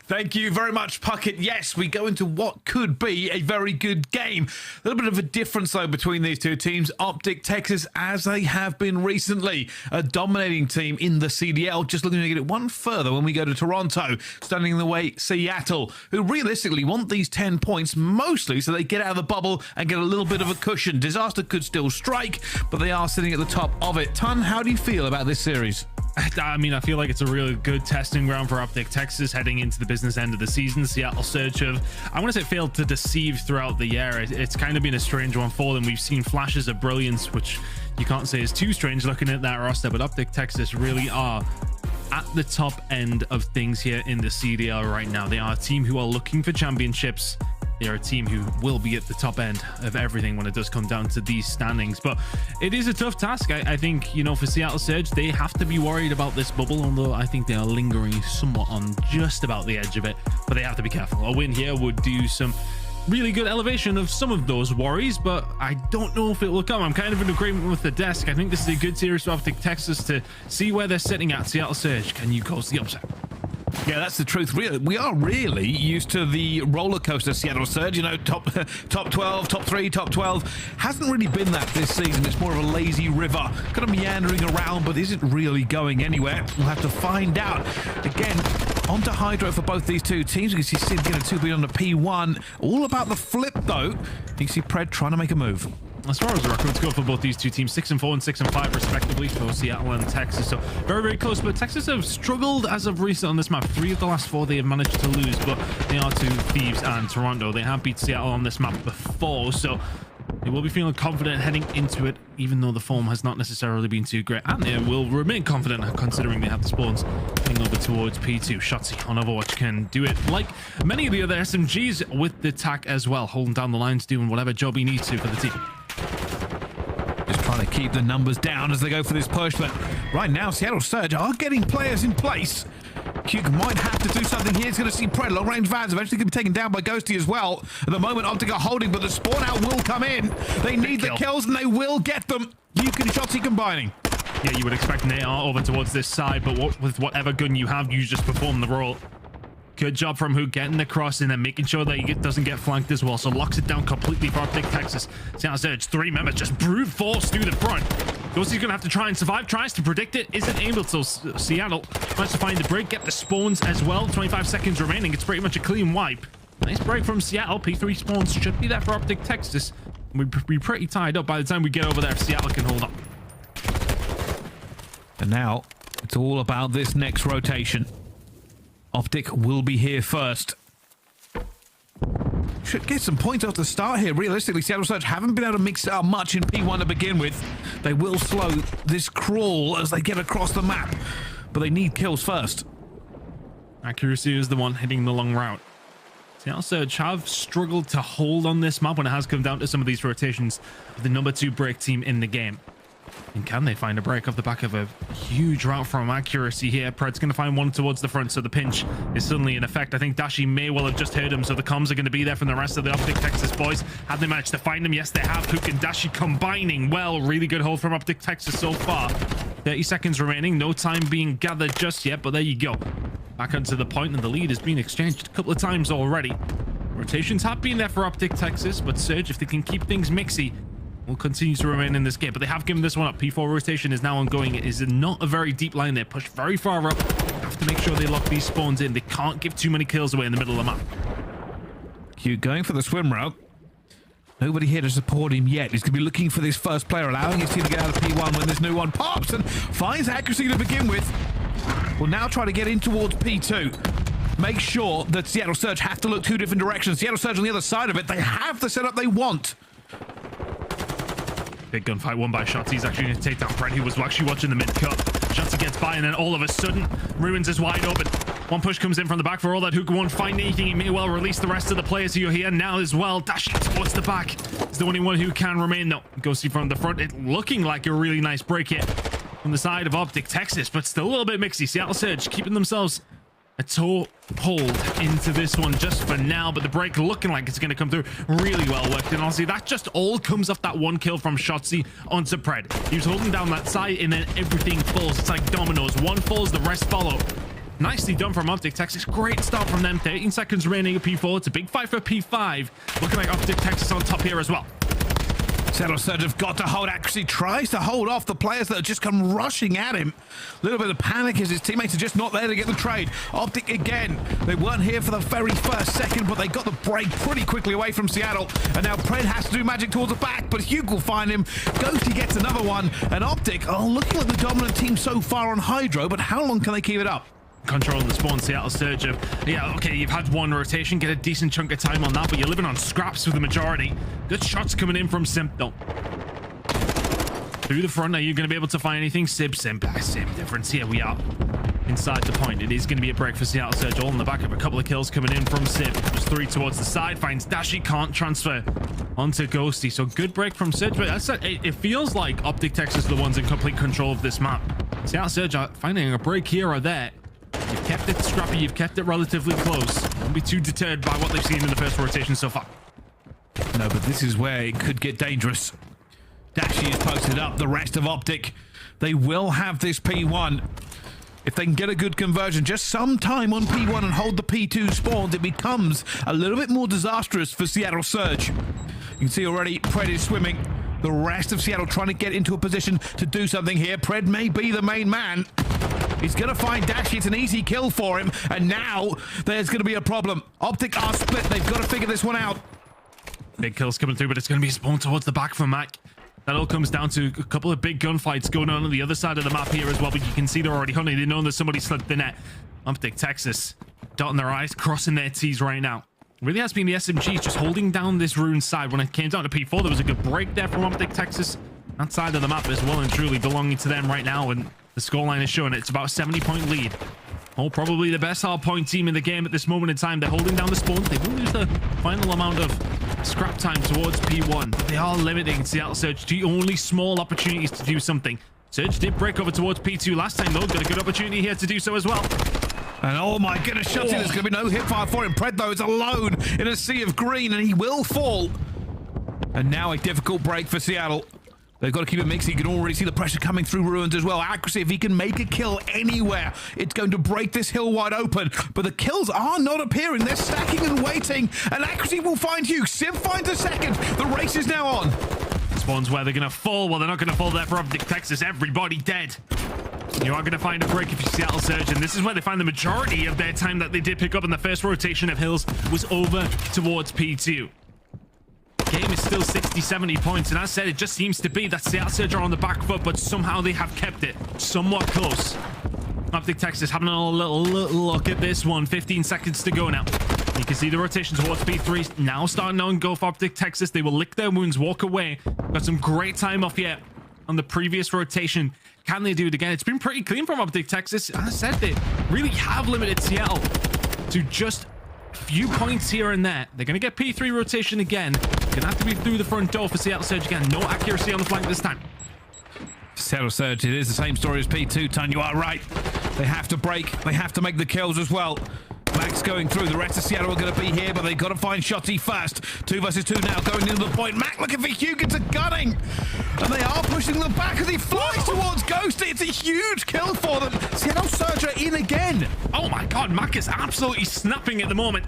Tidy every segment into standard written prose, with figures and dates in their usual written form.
Thank you very much, Puckett. Yes, we go into what could be a very good game. A little bit of a difference, though, between these two teams. OpTic Texas, as they have been recently, a dominating team in the CDL, just looking to get it one further when we go to Toronto, standing in the way Seattle, who realistically want these 10 points mostly so they get out of the bubble and get a little bit of a cushion. Disaster could still strike, but they are sitting at the top of it. Tun, how do you feel about this series? I mean, I feel like it's a really good testing ground for OpTic Texas heading into the business end of the season. Seattle Surge have, I want to say, failed to deceive throughout the year. It's kind of been a strange one for them. We've seen flashes of brilliance, which you can't say is too strange looking at that roster, but OpTic Texas really are at the top end of things here in the CDL right now. They are a team who are looking for championships. They are a team who will be at the top end of everything when it does come down to these standings. But it is a tough task. I think, you know, for Seattle Surge, they have to be worried about this bubble, although I think they are lingering somewhat on just about the edge of it. But they have to be careful. A win here would do some really good elevation of some of those worries, but I don't know if it will come. I'm kind of in agreement with the desk. I think this is a good series for OpTic Texas to see where they're sitting at. Seattle Surge, can you cause the upset? Yeah, that's the truth. Really, we are really used to the roller coaster Seattle Surge. You know, top 12, top 3, top 12. Hasn't really been that this season. It's more of a lazy river, kind of meandering around, but isn't really going anywhere. We'll have to find out. Again, onto HyDra for both these two teams. You can see Simp getting a 2-beat on the P1. All about the flip, though. You can see Pred trying to make a move. As far as the records go for both these two teams, 6-4 and 6-5 respectively for Seattle and Texas, so very, very close. But Texas have struggled as of recent on this map. 3 of the last 4 they have managed to lose, but they are to Thieves and Toronto. They have beat Seattle on this map before, so they will be feeling confident heading into it, even though the form has not necessarily been too great, and they will remain confident considering they have the spawns heading over towards P2. Shotzzy on Overwatch can do it like many of the other SMGs with the tack as well, holding down the lines, doing whatever job he needs to for the team. Trying to keep the numbers down as they go for this push, but right now Seattle Surge are getting players in place. Huke might have to do something here. He's going to see Pred, long range Vans, eventually going to be taken down by Ghosty as well. At the moment, OpTic are holding, but the spawn out will come in. They need the kills, and they will get them. Huke and Shotzzy combining. Yeah, you would expect an AR over towards this side, but with whatever gun you have, you just perform the role. Good job from Huke getting the cross and then making sure that he doesn't get flanked as well. So locks it down completely for OpTic Texas. Seattle Surge, 3 members just brute force through the front. Ghosty's going to have to try and survive. Tries to predict it. Isn't able to. Seattle tries to find the break. Get the spawns as well. 25 seconds remaining. It's pretty much a clean wipe. Nice break from Seattle. P3 spawns should be there for OpTic Texas. We'll be pretty tied up by the time we get over there if Seattle can hold up. And now it's all about this next rotation. OpTic will be here first. Should get some points off the start here. Realistically, Seattle Surge haven't been able to mix it up much in P1 to begin with. They will slow this crawl as they get across the map, but they need kills first. Accuracy is the one hitting the long route. Seattle Surge have struggled to hold on this map when it has come down to some of these rotations of the number 2 break team in the game. And can they find a break off the back of a huge route from accuracy here? Pred's going to find one towards the front, so the pinch is suddenly in effect. I think Dashy may well have just heard him, so the comms are going to be there from the rest of the OpTic Texas boys. Have they managed to find him? Yes, they have. Huke and Dashy combining well. Really good hold from OpTic Texas so far. 30 seconds remaining. No time being gathered just yet, but there you go. Back onto the point, and the lead has been exchanged a couple of times already. Rotations have been there for OpTic Texas, but Surge, if they can keep things mixy, will continue to remain in this game, but they have given this one up. P4 rotation is now ongoing. It is not a very deep line. They're pushed very far up. Have to make sure they lock these spawns in. They can't give too many kills away in the middle of the map. Huke going for the swim route. Nobody here to support him yet. He's going to be looking for this first player, allowing his team to get out of P1 when this new one pops and finds accuracy to begin with. Will now try to get in towards P2. Make sure that Seattle Surge have to look 2 different directions. Seattle Surge on the other side of it. They have the setup they want. Big gunfight won by Shotzzy. He's actually going to take down Pred, who was actually watching the mid-cut. Shotzzy gets by, and then all of a sudden, Ruins is wide open. One push comes in from the back. For all that Huke won't find anything, he may well release the rest of the players who are here now as well. Dashy towards the back. He's the only one who can remain, though. Ghosty from the front. It looking like a really nice break hit from the side of OpTic Texas, but still a little bit mixy. Seattle Surge keeping themselves a toe hold into this one just for now, but the break looking like it's going to come through really well worked. And honestly, that just all comes off that one kill from Shotzzy onto Pred. He was holding down that side, and then everything falls. It's like dominoes. One falls, the rest follow. Nicely done from OpTic Texas. Great start from them. 13 seconds remaining at P4. It's a big fight for P5. Looking like OpTic Texas on top here as well. Seattle Surge have got to hold accuracy, tries to hold off the players that have just come rushing at him. A little bit of panic as his teammates are just not there to get the trade. OpTic again, they weren't here for the very first second, but they got the break pretty quickly away from Seattle. And now Pred has to do magic towards the back, but Huke will find him. Ghosty gets another one, and OpTic are looking like the dominant team so far on HyDra, but how long can they keep it up? Controlling the spawn, Seattle Surge of, yeah, okay, you've had one rotation, get a decent chunk of time on that, but you're living on scraps for the majority. Good shots coming in from Simp, though. Through the front, are you going to be able to find anything? Simp, same difference. Here we are. Inside the point. It is going to be a break for Seattle Surge. All in the back of a couple of kills coming in from Simp. Just 3 towards the side. Finds Dashy. Can't transfer onto Ghosty. So good break from Surge. But it feels like OpTic Texas are the ones in complete control of this map. Seattle Surge are finding a break here or there. You've kept it scrappy. You've kept it relatively close. Don't be too deterred by what they've seen in the first rotation so far. No, but this is where it could get dangerous. Dashy is posted up. The rest of OpTic, they will have this P1. If they can get a good conversion, just some time on P1 and hold the P2 spawns, it becomes a little bit more disastrous for Seattle Surge. You can see already Pred is swimming. The rest of Seattle trying to get into a position to do something here. Pred may be the main man. He's going to find Dashy. It's an easy kill for him. And now there's going to be a problem. OpTic are split. They've got to figure this one out. Big kills coming through, but it's going to be spawned towards the back for Mack. That all comes down to a couple of big gunfights going on the other side of the map here as well, but you can see they're already hunting. They know that somebody slipped the net. OpTic Texas dotting their I's, crossing their T's right now. It really has been the SMGs just holding down this rune side. When it came down to P4, there was a good break there from OpTic Texas. That side of the map is well and truly belonging to them right now, and the scoreline is showing it's about a 70-point lead. Oh, probably the best hardpoint team in the game at this moment in time. They're holding down the spawns. They will lose the final amount of scrap time towards P1. But they are limiting Seattle Surge to only small opportunities to do something. Surge did break over towards P2 last time, though. Got a good opportunity here to do so as well. And oh my goodness, Shotzzy, there's going to be no hipfire for him. Pred, though, is alone in a sea of green, and he will fall. And now a difficult break for Seattle. They've got to keep it mixed. You can already see the pressure coming through ruins as well. Accuracy, if he can make a kill anywhere, it's going to break this hill wide open. But the kills are not appearing. They're stacking and waiting. And accuracy will find Huke. Simp finds a second. The race is now on. Spawns where they're going to fall. Well, they're not going to fall there for OpTic Texas. Everybody dead. You are going to find a break if you Seattle Surge, and this is where they find the majority of their time that they did pick up in the first rotation of hills was over towards P2. Game is still 60-70 points, and as I said, it just seems to be that Seattle Surge are on the back foot, but somehow they have kept it somewhat close. OpTic Texas having a little look at this one. 15 seconds to go now. You can see the rotation towards P3 now starting on go for OpTic Texas. They will lick their wounds, walk away. Got some great time off here on the previous rotation. Can they do it again? It's been pretty clean from OpTic Texas. As I said, they really have limited Seattle to just a few points here and there. They're going to get P3 rotation again. Going to have to be through the front door for Seattle Surge again. No accuracy on the flank this time. Seattle Surge, it is the same story as P2, Ton. You are right. They have to break. They have to make the kills as well. Mack's going through. The rest of Seattle are going to be here, but they've got to find Shotzzy first. 2 versus 2 now, going into the point. Mack looking for Huke. It's a gunning. And they are pushing them back as he flies towards Ghosty. It's a huge kill for them. Seattle Surge are in again. Oh my god, Mack is absolutely snapping at the moment.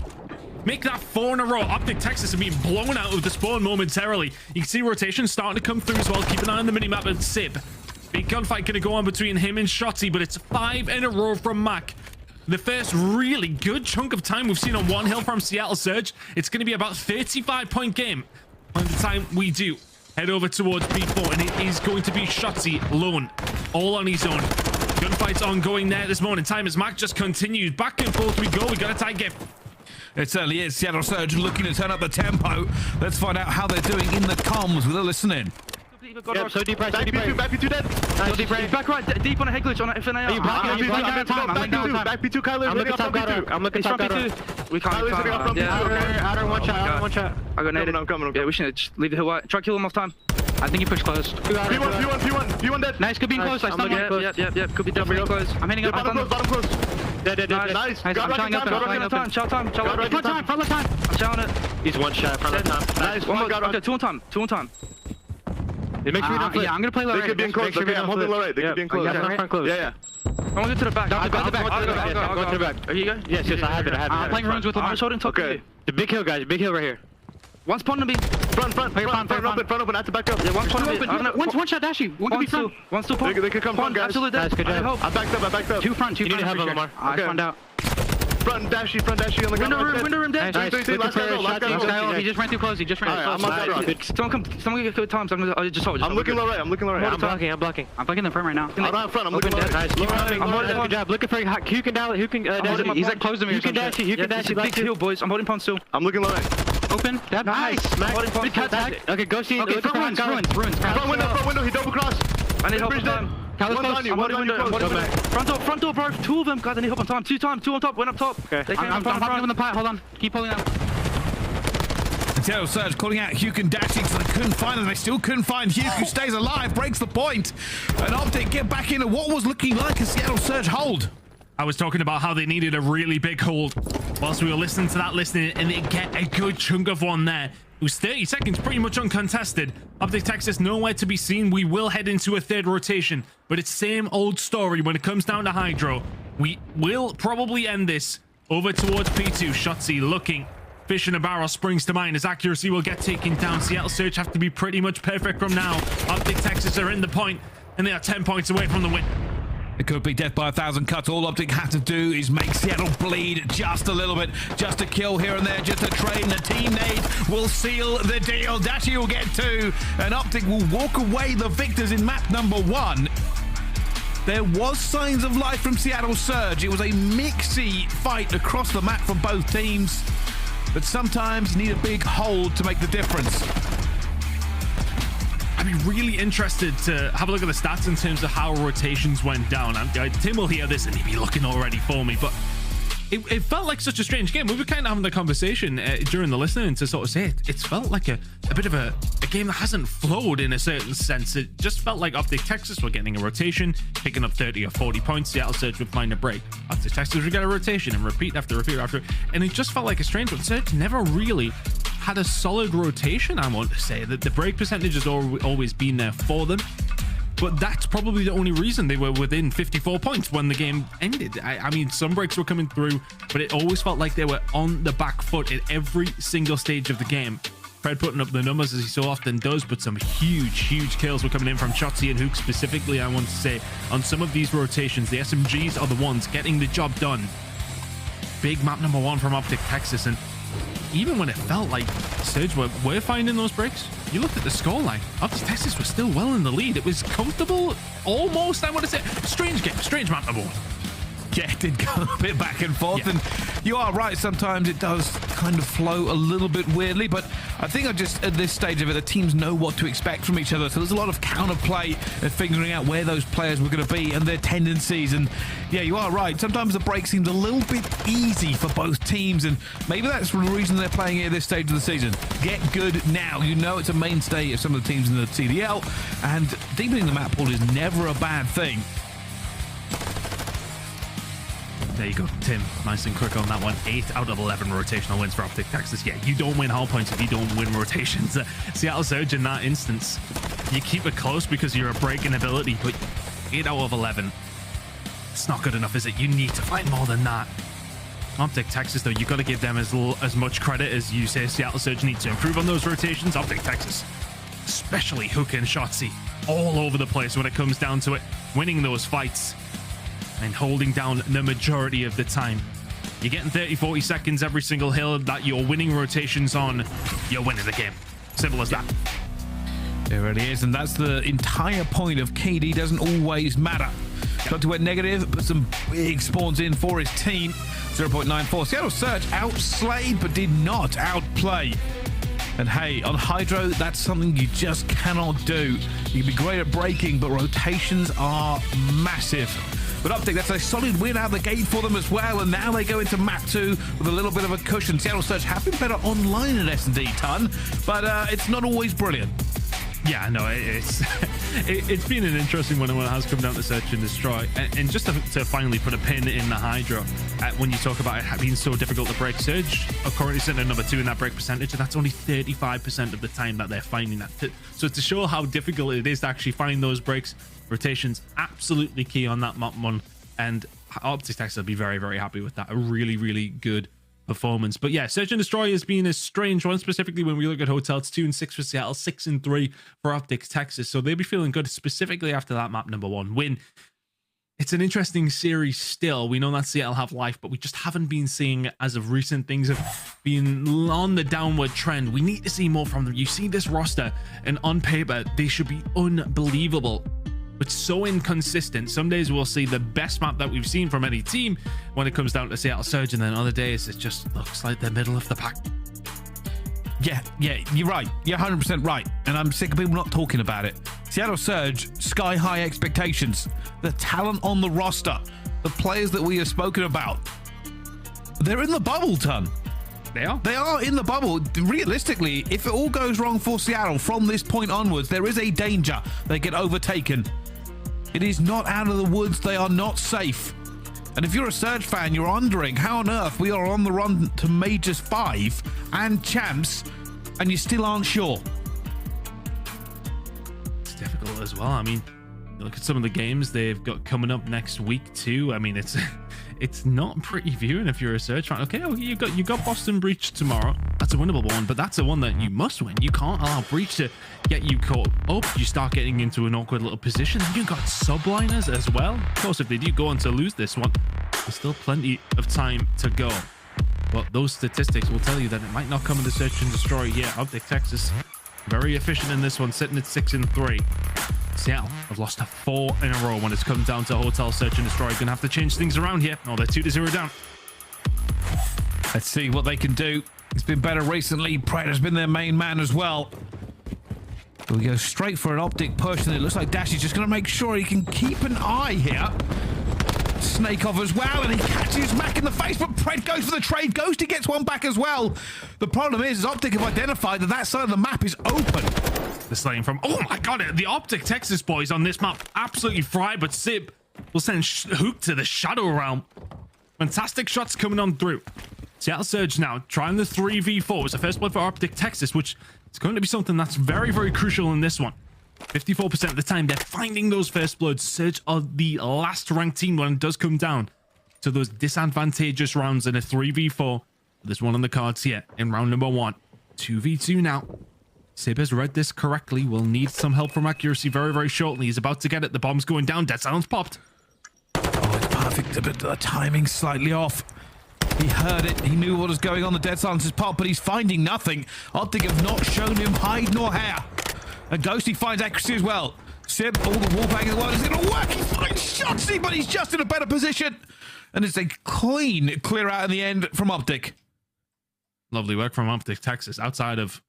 Make that 4 in a row. OpTic Texas are being blown out of the spawn momentarily. You can see rotation starting to come through as well. Keep an eye on the minimap and Simp. Big gunfight going to go on between him and Shotzzy, but it's 5 in a row from Mack. The first really good chunk of time we've seen on one hill from Seattle Surge. It's going to be about 35-point game by the time we do head over towards B4, and it is going to be Shotzzy alone, all on his own. Gunfight's ongoing there at this moment in time as Mack just continues. Back and forth we go. We got a tie game. It certainly is. Seattle Surge looking to turn up the tempo. Let's find out how they're doing in the comms with a listening. Yeah, so deep right, so deep right. Back P2 dead. Nice. Deep right. Back right, deep on a head glitch on FNA. Are you blocking? Back P2, Kyler. I'm looking top gutter. I'm looking top gutter. We can't. Outer one shot. I got naded. I'm coming. Yeah, we should just leave the hill wide. Try to kill him off time. I think he pushed close. P1 dead. Nice, could be close. I stunned him. Yep. Could be definitely close. I'm hitting up. Bottom close. Dead. Nice. I'm showing up. Shout time. Front left time. I'm showing it. He's one shot. Front left time. Nice. One more. Okay, 2 on time. It makes me not Yeah, I'm gonna play low They right. could be in close. Okay, I'm holding low right. They could be in close. Yeah, front close. Yeah. I'm gonna go to the back. Go to the back. Go to the back. Are you guys? Yes, I have it. I'm playing runs with them. I'm just holding top. Okay. The big hill, guys. Big hill right here. One's spawned to me. Front open. I have to back up. Yeah, one's spawned to me. One shot Dashy. One could be front. One's still spawned. They could come front, guys. Absolutely dead. I backed up. Two front. You need to have them, Lamar. I spawned out. Front Dashy on the ground. Window room dead. Nice. Last guy. He just ran too close. I'm on that rock. Someone get good times. I'm just hold. I'm looking low right. I'm blocking. I'm blocking the front right now. I'm not front. I'm looking low right. Good job. Looking for Huke and Dashy. He's like close to me. Huke and Dashy. Big kill, boys. I'm holding pond still. I'm looking low right. Open. Nice. Holding pond. Okay, Ghosty. Okay, ruins. Front window. He double crossed. I need help on time. One's on you. Front door, bro. Two of them. God, I need help on time. Two on top. One up top. Okay. I'm popping in the pot. Hold on. Keep holding out. Seattle Surge calling out Huke and Dashy because they couldn't find them. They still couldn't find Huke, who stays alive, breaks the point. And OpTic get back into what was looking like a Seattle Surge hold. I was talking about how they needed a really big hold whilst we were listening to that, and they get a good chunk of one there. It was 30 seconds, pretty much uncontested. OpTic Texas nowhere to be seen. We will head into a third rotation, but it's same old story when it comes down to HyDra. We will probably end this over towards P2. Shotzzy looking. Fish in a barrel springs to mind. His accuracy will get taken down. Seattle Surge have to be pretty much perfect from now. OpTic Texas are in the point, and they are 10 points away from the win. It could be death by 1,000 cuts. All OpTic have to do is make Seattle bleed just a little bit. Just a kill here and there, just a trade, and a team nade will seal the deal. Dashy will get 2, and OpTic will walk away the victors in map number 1. There was signs of life from Seattle Surge. It was a mixy fight across the map for both teams, but sometimes you need a big hold to make the difference. I'd be really interested to have a look at the stats in terms of how rotations went down. Tim will hear this and he'd be looking already for me, but it felt like such a strange game. We were kind of having the conversation during the listening to sort of say it felt like a bit of a game that hasn't flowed in a certain sense. It just felt like OpTic Texas were getting a rotation, picking up 30 or 40 points. Seattle Surge would find a break. OpTic Texas would get a rotation and repeat after, and it just felt like a strange one. Surge never really had a solid rotation, I want to say. That the break percentage has always been there for them, but that's probably the only reason they were within 54 points when the game ended. I mean, some breaks were coming through, but it always felt like they were on the back foot at every single stage of the game. Fred putting up the numbers as he so often does, but some huge kills were coming in from Shotzzy and Huke specifically. I want to say on some of these rotations, the SMGs are the ones getting the job done. Big map number 1 from OpTic Texas, and even when it felt like Surge were finding those breaks, you looked at the scoreline. OpTic Texas was still well in the lead. It was comfortable, almost, I want to say. Strange game, strange map number 1. Yeah, it did go a bit back and forth, Yeah. and you are right, sometimes it does kind of flow a little bit weirdly, but I think at this stage of it, the teams know what to expect from each other, so there's a lot of counterplay and figuring out where those players were going to be and their tendencies, and yeah, you are right, sometimes the break seems a little bit easy for both teams, and maybe that's the reason they're playing it at this stage of the season. Get good now. You know it's a mainstay of some of the teams in the CDL, and deepening the map pool is never a bad thing. There you go, Tim. Nice and quick on that one. 8 out of 11 rotational wins for OpTic Texas. Yeah, you don't win hard points if you don't win rotations. Seattle Surge in that instance, you keep it close because you're a breaking ability, but 8 out of 11. It's not good enough, is it? You need to find more than that. OpTic Texas, though, you've got to give them as much credit as you say Seattle Surge needs to improve on those rotations. OpTic Texas, especially Huke and Shotzzy, all over the place when it comes down to it, winning those fights and holding down the majority of the time. You're getting 30-40 seconds every single hill that you're winning rotations on, you're winning the game. Simple as that. There it is, and that's the entire point of KD doesn't always matter. Got to went negative, but some big spawns in for his team. 0.94. Seattle Surge outslayed, but did not outplay. And hey, on HyDra, that's something you just cannot do. You can be great at breaking, but rotations are massive. But OpTic, that's a solid win out of the gate for them as well, and now they go into map 2 with a little bit of a cushion. Seattle Surge have been better online at S&D ton, but it's not always brilliant. Yeah, no, it's It's been an interesting one when it has come down to search and destroy. And just to finally put a pin in the HyDra, when you talk about it being so difficult to break, Surge are currently sitting at number 2 in that break percentage, and that's only 35% of the time that they're finding that. So to show how difficult it is to actually find those breaks, rotations absolutely key on that map one, and OpTic Texas will be very, very happy with that. A really, really good performance. But yeah, Search and Destroy has been a strange one, specifically when we look at hotels. 2-6 for Seattle, 6-3 for OpTic Texas. So they'll be feeling good, specifically after that map number 1 win. It's an interesting series still. We know that Seattle have life, but we just haven't been seeing, as of recent, things have been on the downward trend. We need to see more from them. You see this roster, and on paper, they should be unbelievable, but so inconsistent. Some days we'll see the best map that we've seen from any team when it comes down to Seattle Surge, and then other days it just looks like the middle of the pack. Yeah, you're right. You're 100% right. And I'm sick of people not talking about it. Seattle Surge, sky high expectations. The talent on the roster, the players that we have spoken about, they're in the bubble, ton. They are? They are in the bubble. Realistically, if it all goes wrong for Seattle from this point onwards, there is a danger they get overtaken. It is not out of the woods. They are not safe. And if you're a Surge fan, you're wondering how on earth we are on the run to Majors 5 and Champs, and you still aren't sure. It's difficult as well. I mean, look at some of the games they've got coming up next week too. I mean, it's not pretty viewing if you're a Surge fan. Okay, you got Boston Breach tomorrow. That's a winnable one, but that's a one that you must win. You can't allow Breach to get you caught up. You start getting into an awkward little position. You've got Subliners as well. Of course, if they do go on to lose this one, there's still plenty of time to go. But those statistics will tell you that it might not come into Search and Destroy yet. OpTic Texas, very efficient in this one, sitting at 6-3. Seattle have lost 4 in a row when it's come down to Hotel Search and Destroy. Gonna have to change things around here. Oh, they're 2-0 down. Let's see what they can do. It's been better recently. Predator's been their main man as well. We go straight for an OpTic push, and it looks like Dashy's just going to make sure he can keep an eye here. Snake off as well, and he catches Mack in the face, but Pred goes for the trade. Ghosty gets one back as well. The problem is OpTic have identified that side of the map is open. The slaying from, oh my god, the OpTic Texas boys on this map absolutely fried, but Simp will send Huke to the Shadow Realm. Fantastic shots coming on through. Seattle Surge now trying the 3v4. It's the first blood for OpTic Texas, which is going to be something that's very, very crucial in this one. 54% of the time, they're finding those first bloods. Surge are the last ranked team when it does come down to those disadvantageous rounds in a 3v4. There's one on the cards here in round number 1. 2v2 now. Sib has read this correctly. Will need some help from accuracy very, very shortly. He's about to get it. The bomb's going down. Dead silence popped. Oh, it's perfect, but the timing's slightly off. He heard it. He knew what was going on. The dead silence is popped, but he's finding nothing. OpTic have not shown him hide nor hair. And Ghosty finds accuracy as well. Simp, all the wallbang in the world is going to work. He finds Shotzzy, but he's just in a better position. And it's a clean clear out in the end from OpTic. Lovely work from OpTic Texas. Outside of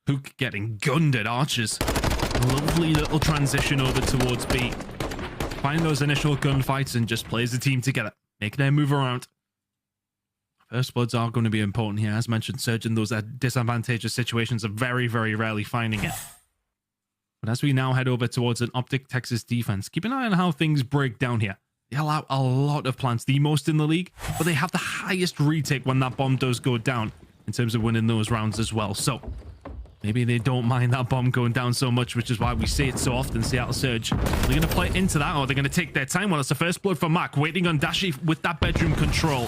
Huke getting gunned at archers. Lovely little transition over towards B. Find those initial gunfights and just plays the team together. Make their move around. First bloods are going to be important here. As mentioned, Surge in those disadvantageous situations are very, very rarely finding it. But as we now head over towards an OpTic Texas defense, keep an eye on how things break down here. They allow a lot of plants, the most in the league, but they have the highest retake when that bomb does go down in terms of winning those rounds as well. So maybe they don't mind that bomb going down so much, which is why we see it so often. Seattle Surge, they're going to play into that, or they're going to take their time. Well, it's the first blood for Mack, waiting on Dashy with that bedroom control.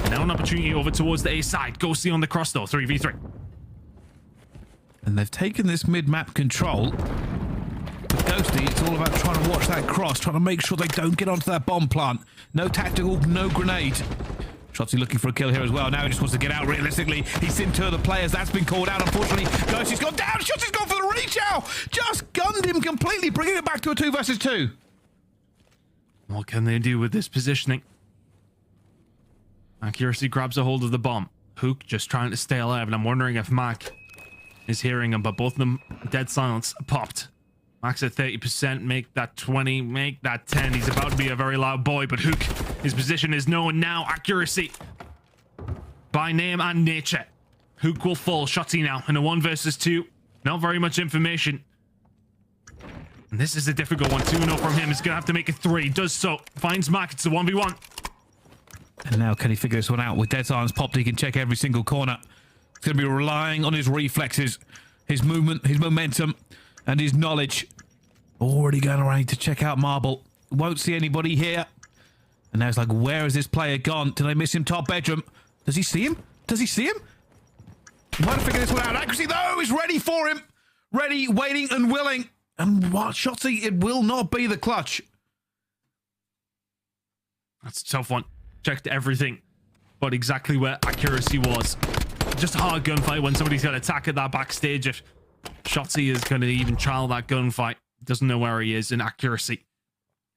Now an opportunity over towards the A side. Ghosty on the cross though, 3v3. And they've taken this mid-map control. With Ghosty, it's all about trying to watch that cross, trying to make sure they don't get onto that bomb plant. No tactical, no grenade. Shotzzy looking for a kill here as well. Now he just wants to get out realistically. He's seen 2 of the players. That's been called out, unfortunately. Ghosty's gone down. Shotzzy's gone for the reach out. Just gunned him completely, bringing it back to a 2 versus 2. What can they do with this positioning? Accuracy grabs a hold of the bomb. Huke just trying to stay alive, and I'm wondering if Mack is hearing him, but both of them dead silence popped. Mack's at 30%, make that 20, make that 10. He's about to be a very loud boy, but Huke, his position is known now. Accuracy by name and nature. Huke will fall. Shotzzy now in a 1 versus 2. Not very much information. And this is a difficult one. 2-0 from him. He's going to have to make it 3. Does so. Finds Mack. It's a 1v1. And now can he figure this one out? With dead silence popped, he can check every single corner. He's going to be relying on his reflexes, his movement, his momentum, and his knowledge. Already going around to check out Marble. Won't see anybody here. And now it's like, where has this player gone? Did I miss him top bedroom? Does he see him? Does he see him? Might have figured this one out. Accuracy, though, is ready for him. Ready, waiting, and willing. And what, Shotzzy, it will not be the clutch. That's a tough one. Checked everything, but exactly where accuracy was. Just a hard gunfight when somebody's going to attack at that backstage. If Shotzzy is going to even trial that gunfight, doesn't know where he is, in accuracy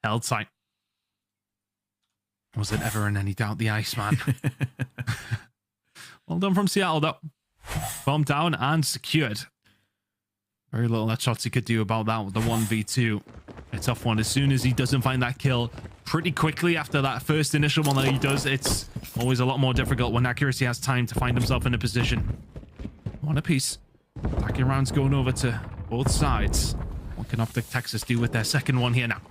held tight. Was it ever in any doubt the Iceman? Well done from Seattle, though. Bomb down and secured. Very little that Shotzzy could do about that with the 1v2. A tough one. As soon as he doesn't find that kill pretty quickly after that first initial one that he does, it's always a lot more difficult when accuracy has time to find himself in a position. One apiece. Attacking rounds going over to both sides. What can OpTic Texas do with their second one here now?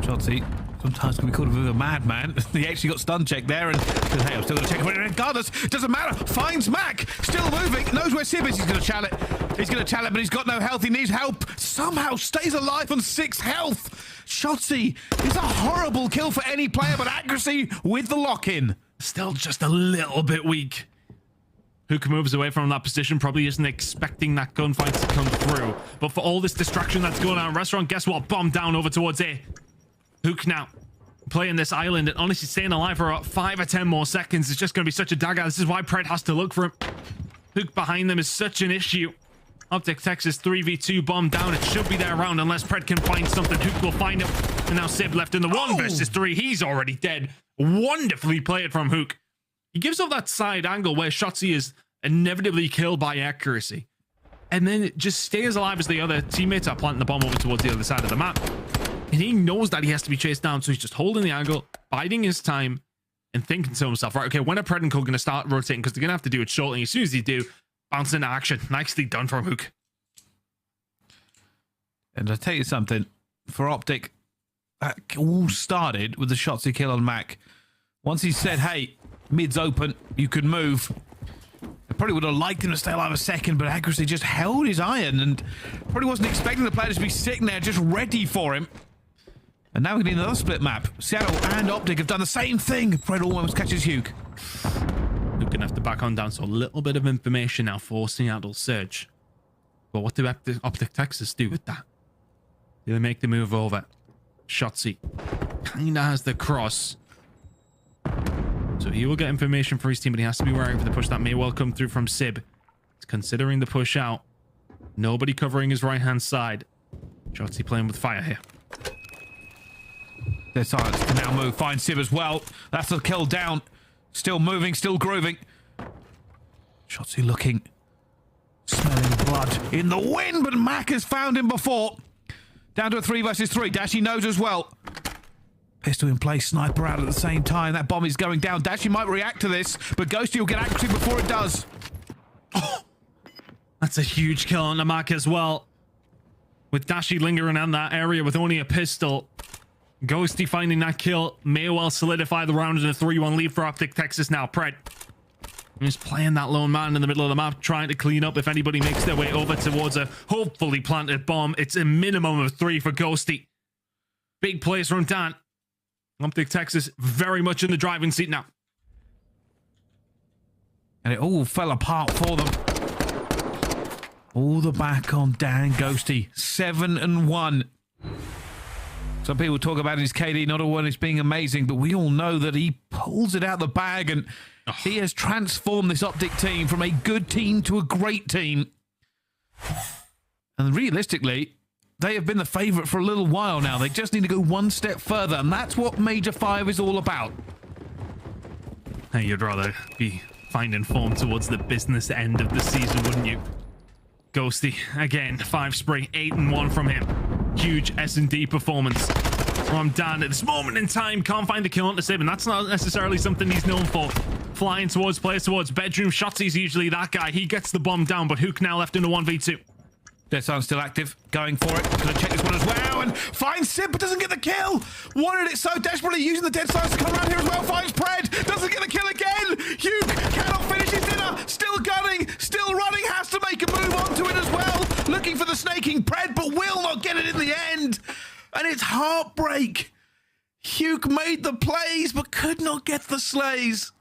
Shotzzy sometimes can be called a bit of a madman. He actually got stun check there and says, hey, I'm still going to check him regardless. Doesn't matter. Finds Mack. Still moving. Knows where Simp is. He's going to challenge it. He's going to challenge it, but he's got no health. He needs help. Somehow stays alive on 6 health. Shotzzy is a horrible kill for any player, but accuracy with the lock-in. Still just a little bit weak. Huke moves away from that position, probably isn't expecting that gunfight to come through. But for all this distraction that's going on in restaurant, guess what? Bomb down over towards A. Huke now playing this island and honestly staying alive for about 5 or 10 more seconds. It's just going to be such a dagger. This is why Pred has to look for him. Huke behind them is such an issue. OpTic Texas 3v2 bomb down. It should be there around unless Pred can find something. Huke will find him. And now Sib left in the 1 versus 3. He's already dead. Wonderfully played from Huke. He gives off that side angle where Shotzzy is inevitably killed by accuracy. And then it just stays alive as the other teammates are planting the bomb over towards the other side of the map. And he knows that he has to be chased down, so he's just holding the angle, biding his time, and thinking to himself, right, okay, when are Pred and Co going to start rotating? Because they're going to have to do it shortly. As soon as they do, bounce into action. Nicely done from Huke. And I'll tell you something, for OpTic, that all started with the Shotzzy kill on Mack. Once he said, hey, mid's open, you can move. I probably would have liked him to stay alive a second, but accuracy just held his iron and probably wasn't expecting the player to be sitting there just ready for him. And now we need another split map. Seattle and OpTic have done the same thing. Pred almost catches Huke. Huke gonna have to back on down, so a little bit of information now for Seattle's surge. But what do OpTic Texas do with that? Do they make the move over? Shotzzy kinda has the cross. So he will get information for his team, but he has to be wary for the push that may well come through from Sib. He's considering the push out. Nobody covering his right-hand side. Shotzzy playing with fire here. Their silence can now move. Find Sib as well. That's a kill down. Still moving, still grooving. Shotzzy looking. Smelling blood in the wind, but Mack has found him before. Down to a 3 versus 3. Dashy knows as well. Pistol in place, sniper out at the same time. That bomb is going down. Dashy might react to this, but Ghosty will get accuracy before it does. Oh, that's a huge kill on the Mack as well. With Dashy lingering in that area with only a pistol, Ghosty finding that kill may well solidify the round in a 3-1 lead for OpTic Texas now. Pred he's playing that lone man in the middle of the map, trying to clean up if anybody makes their way over towards a hopefully planted bomb. It's a minimum of 3 for Ghosty. Big plays from Dan. OpTic Texas very much in the driving seat now. And it all fell apart for them. All the back on Dan Ghosty. 7-1. Some people talk about his KD not all as being amazing, but we all know that he pulls it out the bag and he has transformed this OpTic team from a good team to a great team. And realistically, they have been the favourite for a little while now. They just need to go one step further, and that's what Major V is all about. Hey, you'd rather be finding form towards the business end of the season, wouldn't you? Ghosty, again, 5 spray, 8-1 from him. Huge S&D performance from Dan at this moment in time. Can't find the kill on the Sib, and that's not necessarily something he's known for. Flying towards players towards bedroom. Shotzzy's usually that guy. He gets the bomb down, but Huke now left in a 1v2. Dead Silence still active, going for it. Gonna check this one as well, and finds Simp, but doesn't get the kill. Wanted it so desperately, using the Dead Silence to come around here as well. Finds Pred, doesn't get the kill again. Huke cannot finish his dinner. Still gunning, still running, has to make a move onto it as well. Looking for the snaking Pred, but will not get it in the end. And it's heartbreak. Huke made the plays, but could not get the slays.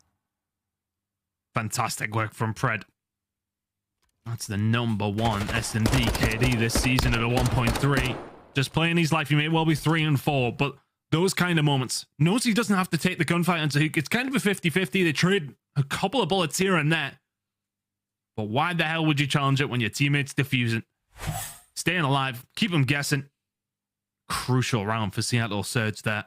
Fantastic work from Pred. That's the #1 S&D KD this season at a 1.3. Just playing his life, he may well be 3 and 4, but those kind of moments. Knows he doesn't have to take the gunfight onto Huke. It's kind of a 50-50. They trade a couple of bullets here and there. But why the hell would you challenge it when your teammate's defusing? Staying alive, keep them guessing. Crucial round for Seattle Surge there.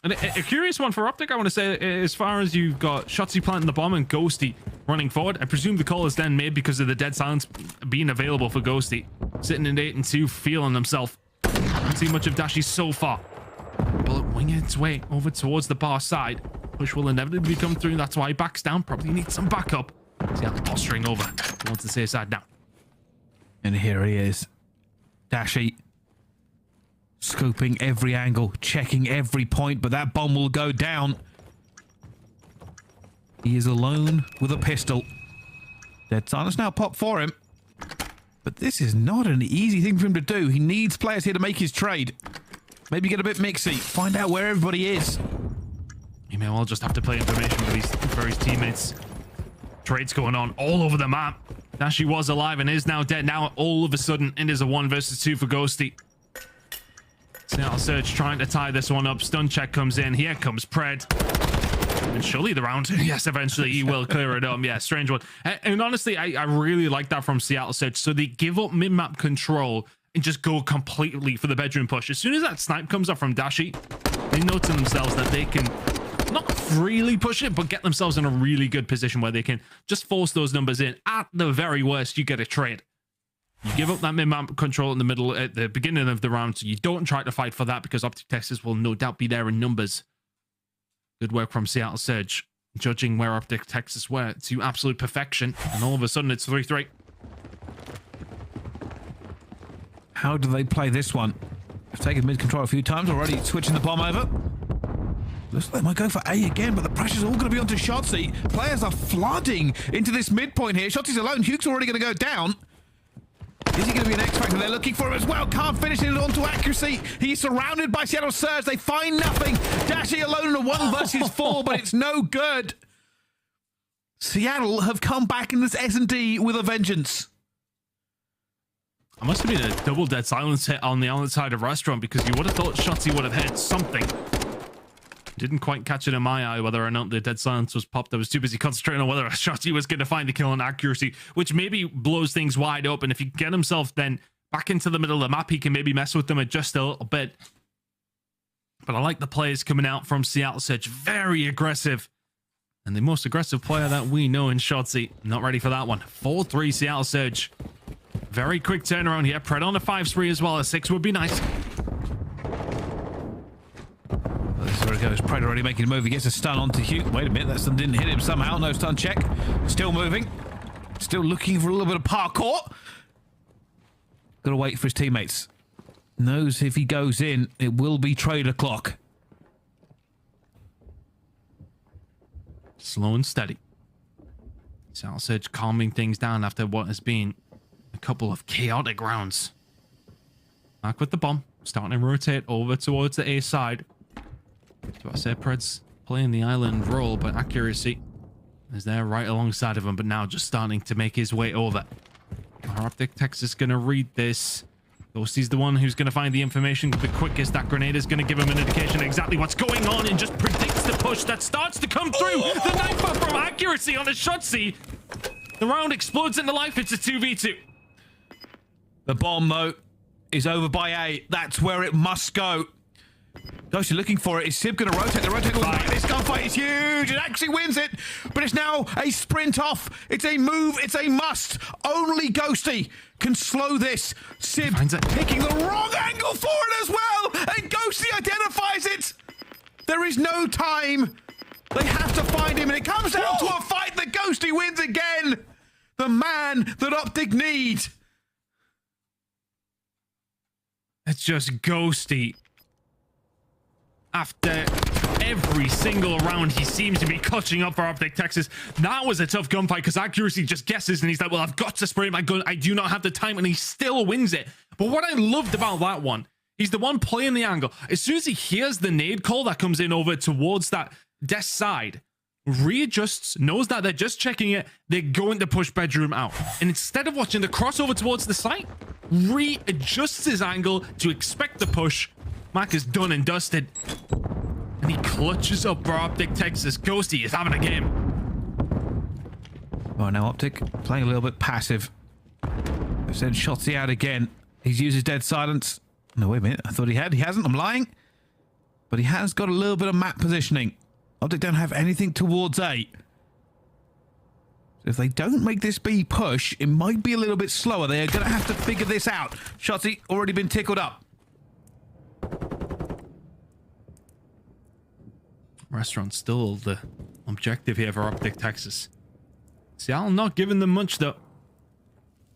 And a curious one for OpTic, I want to say, as far as you've got Shotzzy planting the bomb and Ghosty running forward. I presume the call is then made because of the Dead Silence being available for Ghosty. Sitting in 8 and 2, feeling himself. Haven't seen much of Dashy so far. Bullet winging its way over towards the bar side. Push will inevitably come through. That's why he backs down. Probably needs some backup. See how posturing over towards the safe side now. And here he is. Dashy. Scooping every angle, checking every point, but that bomb will go down. He is alone with a pistol. Dead Silence now pop for him. But this is not an easy thing for him to do. He needs players here to make his trade. Maybe get a bit mixy, find out where everybody is. He may well just have to play information for his teammates. Trades going on all over the map. Dashy was alive and is now dead. Now all of a sudden it is a 1 versus 2 for Ghosty. Seattle Surge trying to tie this one up. Stun check comes in. Here comes Pred. And surely the round. Yes, eventually he will clear it up. Yeah, strange one. And honestly, I really like that from Seattle Surge. So they give up mid-map control and just go completely for the bedroom push. As soon as that snipe comes up from Dashy, they know to themselves that they can not freely push it, but get themselves in a really good position where they can just force those numbers in. At the very worst, you get a trade. You give up that mid-map control in the middle at the beginning of the round, so you don't try to fight for that because OpTic Texas will no doubt be there in numbers. Good work from Seattle Surge, judging where OpTic Texas were to absolute perfection, and all of a sudden it's 3-3. How do they play this one? They've taken mid-control a few times already, switching the bomb over. Looks like they might go for A again, but the pressure's all going to be onto Shotzzy. Players are flooding into this midpoint here. Shotzzy's alone. Huke's already going to go down. Is he going to be an X-Factor? They're looking for him as well. Can't finish it onto accuracy. He's surrounded by Seattle Surge. They find nothing. Dashy alone in a 1 versus 4, but it's no good. Seattle have come back in this S&D with a vengeance. I must have been a double Dead Silence hit on the outside of Restaurant because you would have thought Shotzzy would have hit something. Didn't quite catch it in my eye whether or not the Dead Silence was popped. I was too busy concentrating on whether Shotzzy was going to find the kill on accuracy, which maybe blows things wide open. If you get himself then back into the middle of the map, he can maybe mess with them just a little bit. But I like the players coming out from Seattle Surge. Very aggressive. And the most aggressive player that we know in Shotzzy. Not ready for that one. 4-3 Seattle Surge. Very quick turnaround here. Pred on a 5-3 as well. A 6 would be nice. This is where it goes. Pred already making a move. He gets a stun onto Huke. Wait a minute, that stun didn't hit him somehow. No stun check. Still moving. Still looking for a little bit of parkour. Got to wait for his teammates. Knows if he goes in, it will be trade o'clock. Slow and steady. Seattle Surge calming things down after what has been a couple of chaotic rounds. Back with the bomb. Starting to rotate over towards the A side. So I said Pred's playing the island role, but accuracy is there right alongside of him, but now just starting to make his way over. OpTic Texas going to read this. Ghosty's the one who's going to find the information the quickest. That grenade is going to give him an indication of exactly what's going on and just predicts the push that starts to come through. The knife up from accuracy on a Shotzzy. The round explodes into life. It's a 2v2. The bomb, though, is over by A. That's where it must go. Ghosty looking for it. Is Simp going to rotate? The rotate looks like this gunfight is huge. It actually wins it, but it's now a sprint off. It's a move. It's a must. Only Ghosty can slow this. Simp picking the wrong angle for it as well, and Ghosty identifies it. There is no time. They have to find him, and it comes down to a fight that Ghosty wins again. The man that OpTic need. it's just Ghosty. After every single round, he seems to be clutching up for OpTic Texas. That was a tough gunfight because Accuracy just guesses and he's like, well, I've got to spray my gun. I do not have the time, and he still wins it. But what I loved about that one, he's the one playing the angle. As soon as he hears the nade call that comes in over towards that desk side, readjusts, knows that they're just checking it, they're going to push bedroom out. And instead of watching the crossover towards the site, readjusts his angle to expect the push. Mack is done and dusted. And he clutches up for OpTic Texas. Ghosty is having a game. Oh, now OpTic playing a little bit passive. They've sent Shotzzy out again. He's used his dead silence. No, wait a minute. I thought he had. He hasn't. I'm lying. But he has got a little bit of map positioning. OpTic don't have anything towards A. So if they don't make this B push, it might be a little bit slower. They are going to have to figure this out. Shotzzy already been tickled up. Restaurant still the objective here for OpTic Texas. Seattle not giving them much though.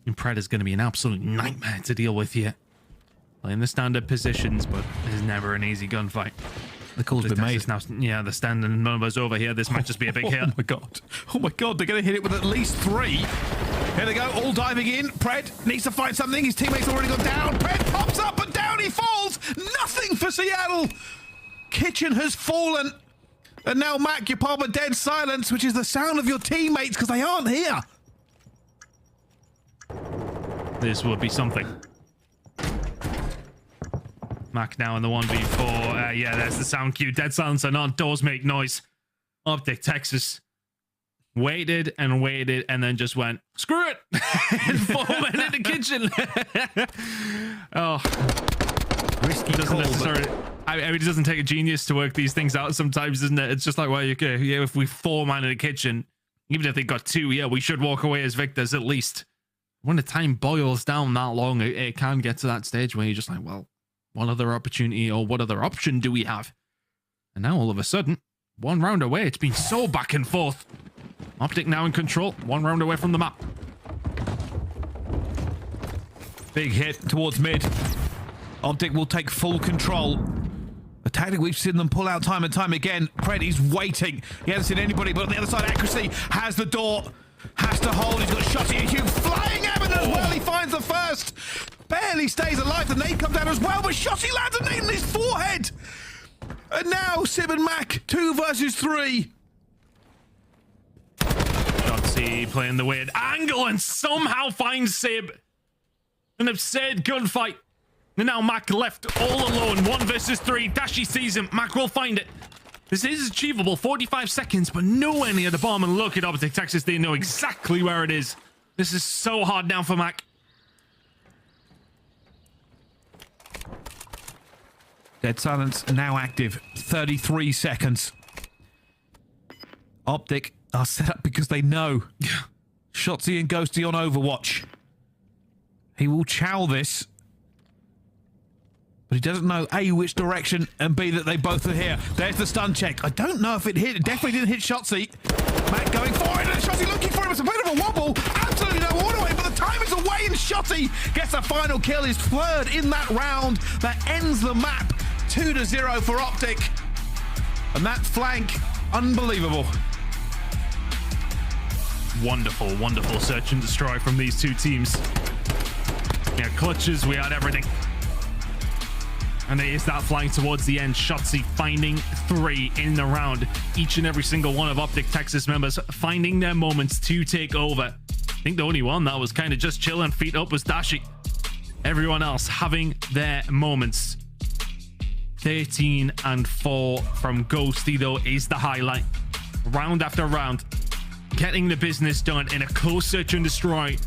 And Pred is going to be an absolute nightmare to deal with here. Playing the standard positions, but it's never an easy gunfight. The call's been made. Now, yeah, the standard numbers over here. This might just be a big hit. Oh my god. Oh my god, they're going to hit it with at least 3. Here they go, all diving in. Pred needs to find something. His teammates already gone down. Pred pops up and down he falls. Nothing for Seattle. Kitchen has fallen. And now Mack, you're part of dead silence, which is the sound of your teammates because they aren't here. This would be something. Mack now in the 1v4. Yeah, there's the sound cue. Dead silence are not. Doors make noise. OpTic Texas waited and waited and then just went, screw it! And 4 men in the kitchen. Oh. Risky call, I mean, it doesn't take a genius to work these things out sometimes, isn't it? It's just like, well, okay, yeah, if we 4 man in the kitchen, even if they got 2, yeah, we should walk away as victors at least. When the time boils down that long, it can get to that stage where you're just like, well, what other opportunity or what other option do we have? And now all of a sudden, 1 round away. It's been so back and forth. OpTic now in control, 1 round away from the map. Big hit towards mid. OpTic will take full control. A tactic we've seen them pull out time and time again. Pred, he's waiting. He hasn't seen anybody, but on the other side, Accuracy has the door. Has to hold. He's got Shotzzy and Huke flying at him as well. He finds the first. Barely stays alive. The nade comes down as well, but Shotzzy lands a nade in his forehead. And now Simp and Mack, 2 versus 3. Shotzzy playing the weird angle and somehow finds Simp. An absurd gunfight. And now Mack left all alone. 1 versus 3. Dashy sees him. Mack will find it. This is achievable. 45 seconds, but nowhere near the bomb. And look at OpTic Texas. They know exactly where it is. This is so hard now for Mack. Dead silence now active. 33 seconds. OpTic are set up because they know. Shotzzy and Ghosty on Overwatch. He will chow this. But he doesn't know, A, which direction, and B, that they both are here. There's the stun check. I don't know if it hit. It definitely didn't hit Shotzzy. Mack going for it, and Shotzzy looking for him. It's a bit of a wobble. Absolutely no order away, but the time is away, and Shotzzy gets a final kill. His 3rd in that round. That ends the map. 2-0 for OpTic. And that flank, unbelievable. Wonderful, wonderful search and destroy from these 2 teams. Yeah, clutches, we had everything. And it is that flying towards the end. Shotzzy finding 3 in the round. Each and every single one of OpTic Texas members finding their moments to take over. I think the only one that was kind of just chilling, feet up, was Dashy. Everyone else having their moments. 13 and 4 from Ghosty, though, is the highlight. Round after round. Getting the business done in a close search and destroy.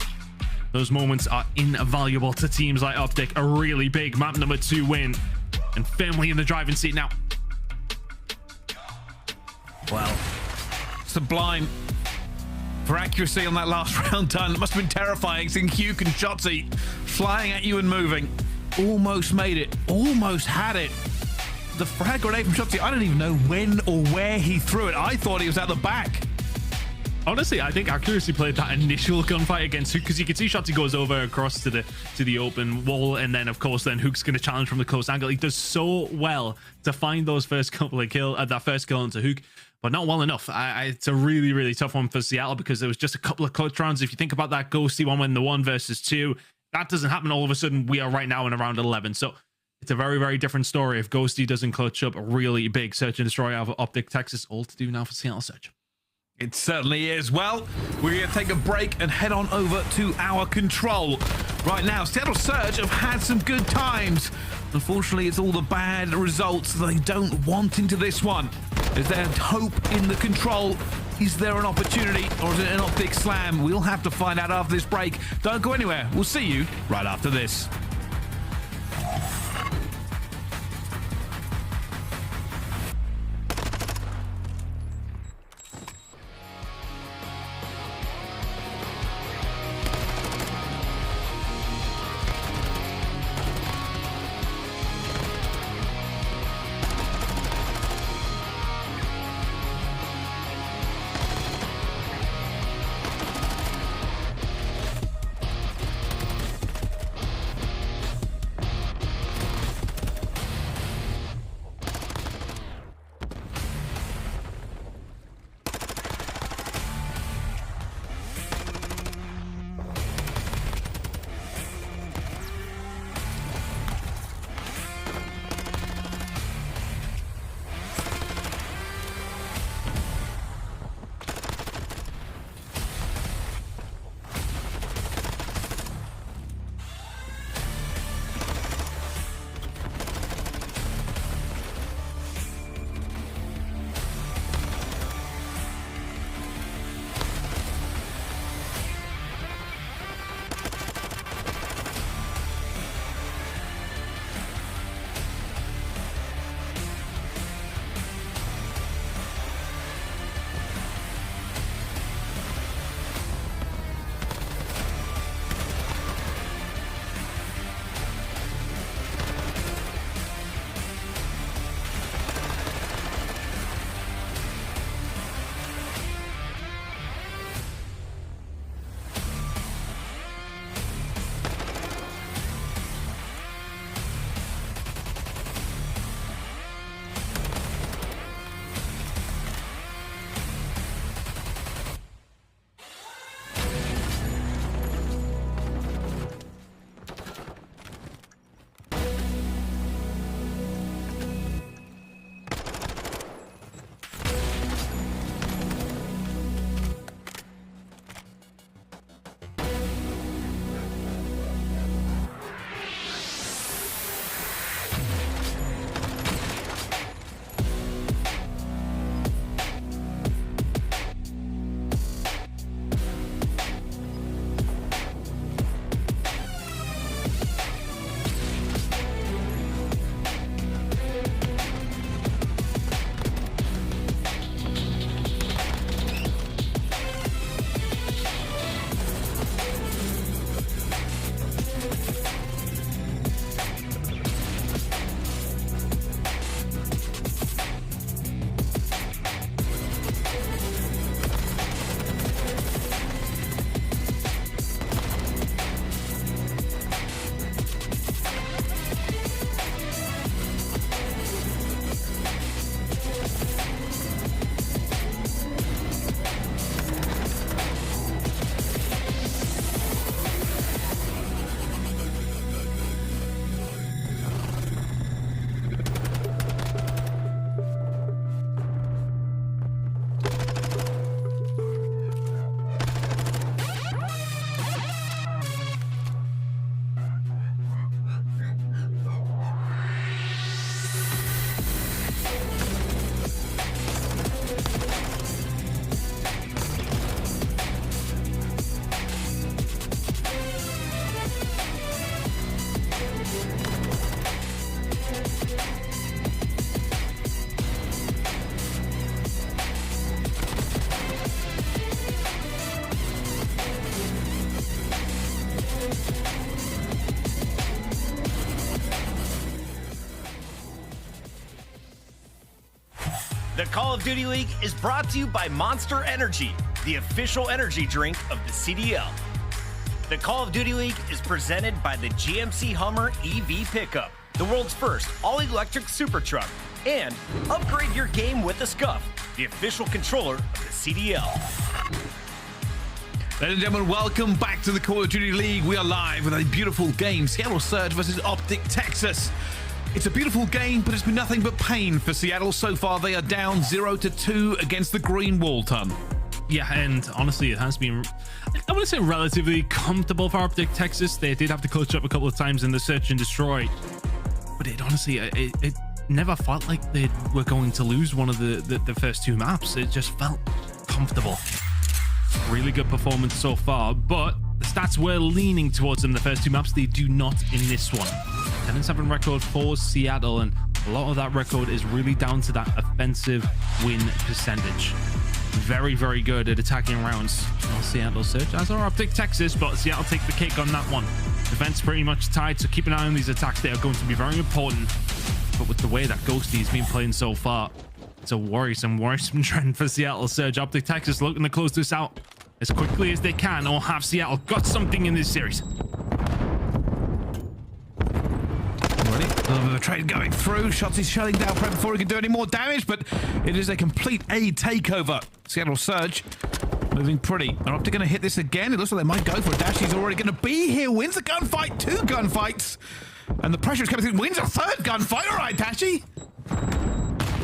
Those moments are invaluable to teams like OpTic. A really big map number 2 win. And firmly in the driving seat now. Well, sublime for accuracy on that last round done. It must have been terrifying seeing Huke and Shotzzy flying at you and moving. Almost made it. Almost had it. The frag grenade from Shotzzy, I don't even know when or where he threw it. I thought he was at the back. Honestly, I think Accuracy played that initial gunfight against Huke, because you can see Shotzzy goes over across to the open wall, and then of course then Huke's going to challenge from the close angle. He does so well to find those first couple of kills, that first kill onto Huke, but not well enough. It's a really, really tough one for Seattle, because there was just a couple of clutch rounds. If you think about that Ghosty one, when the 1 versus 2, that doesn't happen all of a sudden. We are right now in around 11, so it's a very, very different story if Ghosty doesn't clutch up a really big search and destroy out of OpTic Texas. All to do now for Seattle Search. It certainly is. Well, we're going to take a break and head on over to our control. Right now, Seattle Surge have had some good times. Unfortunately, it's all the bad results they don't want into this one. Is there hope in the control? Is there an opportunity, or is it an OpTic slam? We'll have to find out after this break. Don't go anywhere. We'll see you right after this. The Call of Duty League is brought to you by Monster Energy. the official energy drink of the CDL. The Call of Duty League is presented by the GMC Hummer EV Pickup, the world's first all-electric super truck. And upgrade your game with the Scuff, the official controller of the CDL. Ladies and gentlemen, welcome back to the Call of Duty League. We are live with a beautiful game, Seattle Surge versus OpTic Texas. It's a beautiful game, but it's been nothing but pain for Seattle. So far, they are down 0-2 against the Green Wall Ton. Yeah, and honestly, it has been, I want to say, relatively comfortable for OpTic Texas. They did have to clutch up a couple of times in the search and destroy, but it honestly, it never felt like they were going to lose one of the first two maps. It just felt comfortable. Really good performance so far, but the stats were leaning towards them the first two maps. They do not in this one. 10-7 record for Seattle, and a lot of that record is really down to that offensive win percentage. Very, very good at attacking rounds. Well, Seattle Surge, as are OpTic Texas, but Seattle take the cake on that one. Defense pretty much tied, so keep an eye on these attacks. They are going to be very important. But with the way that Ghosty has been playing so far, it's a worrisome trend for Seattle Surge. OpTic Texas looking to close this out as quickly as they can, or have Seattle got something in this series. Ready? A little bit of a trade going through. Shotzzy's shutting down Prep before he can do any more damage, but it is a complete A takeover. Seattle Surge moving pretty. Are OpTic going to hit this again? It looks like they might go for it. Dashy's already going to be here. Wins a gunfight, 2 gunfights. And the pressure is coming through. Wins a 3rd gunfight. All right, Dashy.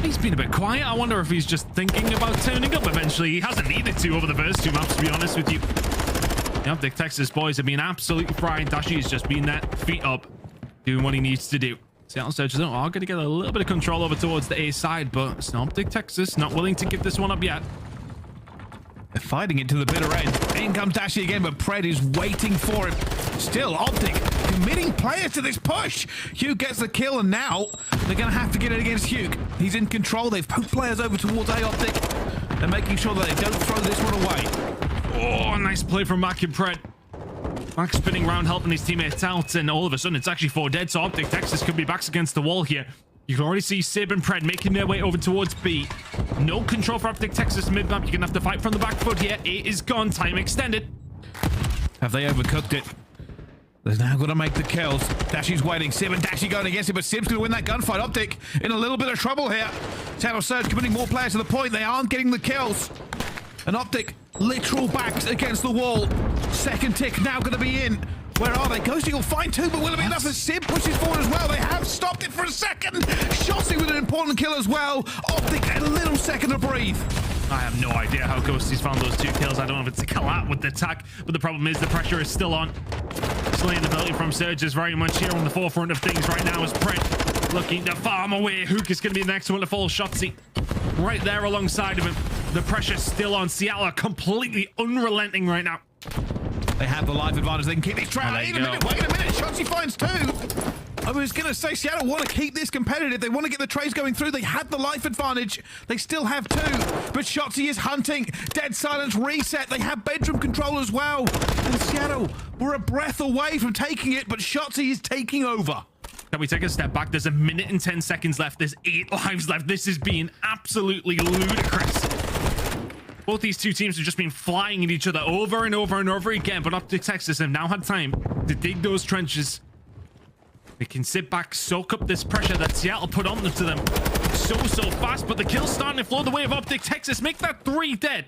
He's been a bit quiet. I wonder if he's just thinking about turning up eventually. He hasn't needed to over the first two maps, to be honest with you. The OpTic Texas boys have been absolutely frying. Dashy has just been there, feet up, doing what he needs to do. Seattle Surge are going to get a little bit of control over towards the A side, but it's OpTic Texas not willing to give this one up yet. They're fighting it to the bitter end. In comes Dashy again, but Pred is waiting for him. Still, OpTic committing players to this push. Huke gets the kill, and now they're going to have to get it against Huke. He's in control. They've poked players over towards OpTic. They're making sure that they don't throw this one away. Oh, nice play from Mack and Pred. Mack spinning around, helping his teammates out, and all of a sudden it's actually 4 dead, so OpTic Texas could be backs against the wall here. You can already see Sib and Pred making their way over towards B. No control for OpTic Texas mid-map. You're going to have to fight from the back foot here. A is gone. Time extended. Have they overcooked it? They're now going to make the kills. Dashy's waiting. Sib and Dashy going against it, but Sib's going to win that gunfight. OpTic in a little bit of trouble here. Seattle Surge committing more players to the point. They aren't getting the kills. And OpTic literal backs against the wall. 2nd tick now going to be in. Where are they? Ghosty will find 2, but will it be enough as Simp pushes forward as well? They have stopped it for a second. Shotzzy with an important kill as well. OpTic a little second to breathe. I have no idea how Ghosty's found those 2 kills. I don't know if it's a collab with the attack, but the problem is the pressure is still on. Slaying ability from Surge is very much here on the forefront of things right now as Pred looking to farm away. Huke is going to be the next one to fall. Shotzzy right there alongside of him. The pressure's still on. Seattle are completely unrelenting right now. They have the life advantage. They can keep this trail. Wait a minute. Shotzzy finds 2. I was going to say Seattle want to keep this competitive. They want to get the trades going through. They had the life advantage. They still have 2. But Shotzzy is hunting. Dead silence reset. They have bedroom control as well. And Seattle were a breath away from taking it, but Shotzzy is taking over. Can we take a step back? There's 1 minute and 10 seconds left. There's 8 lives left. This is being absolutely ludicrous. Both these two teams have just been flying at each other over and over and over again, but OpTic Texas have now had time to dig those trenches. They can sit back, soak up this pressure that Seattle put on them to them so fast, but the kill's starting to flow the way of OpTic Texas. Make that 3 dead.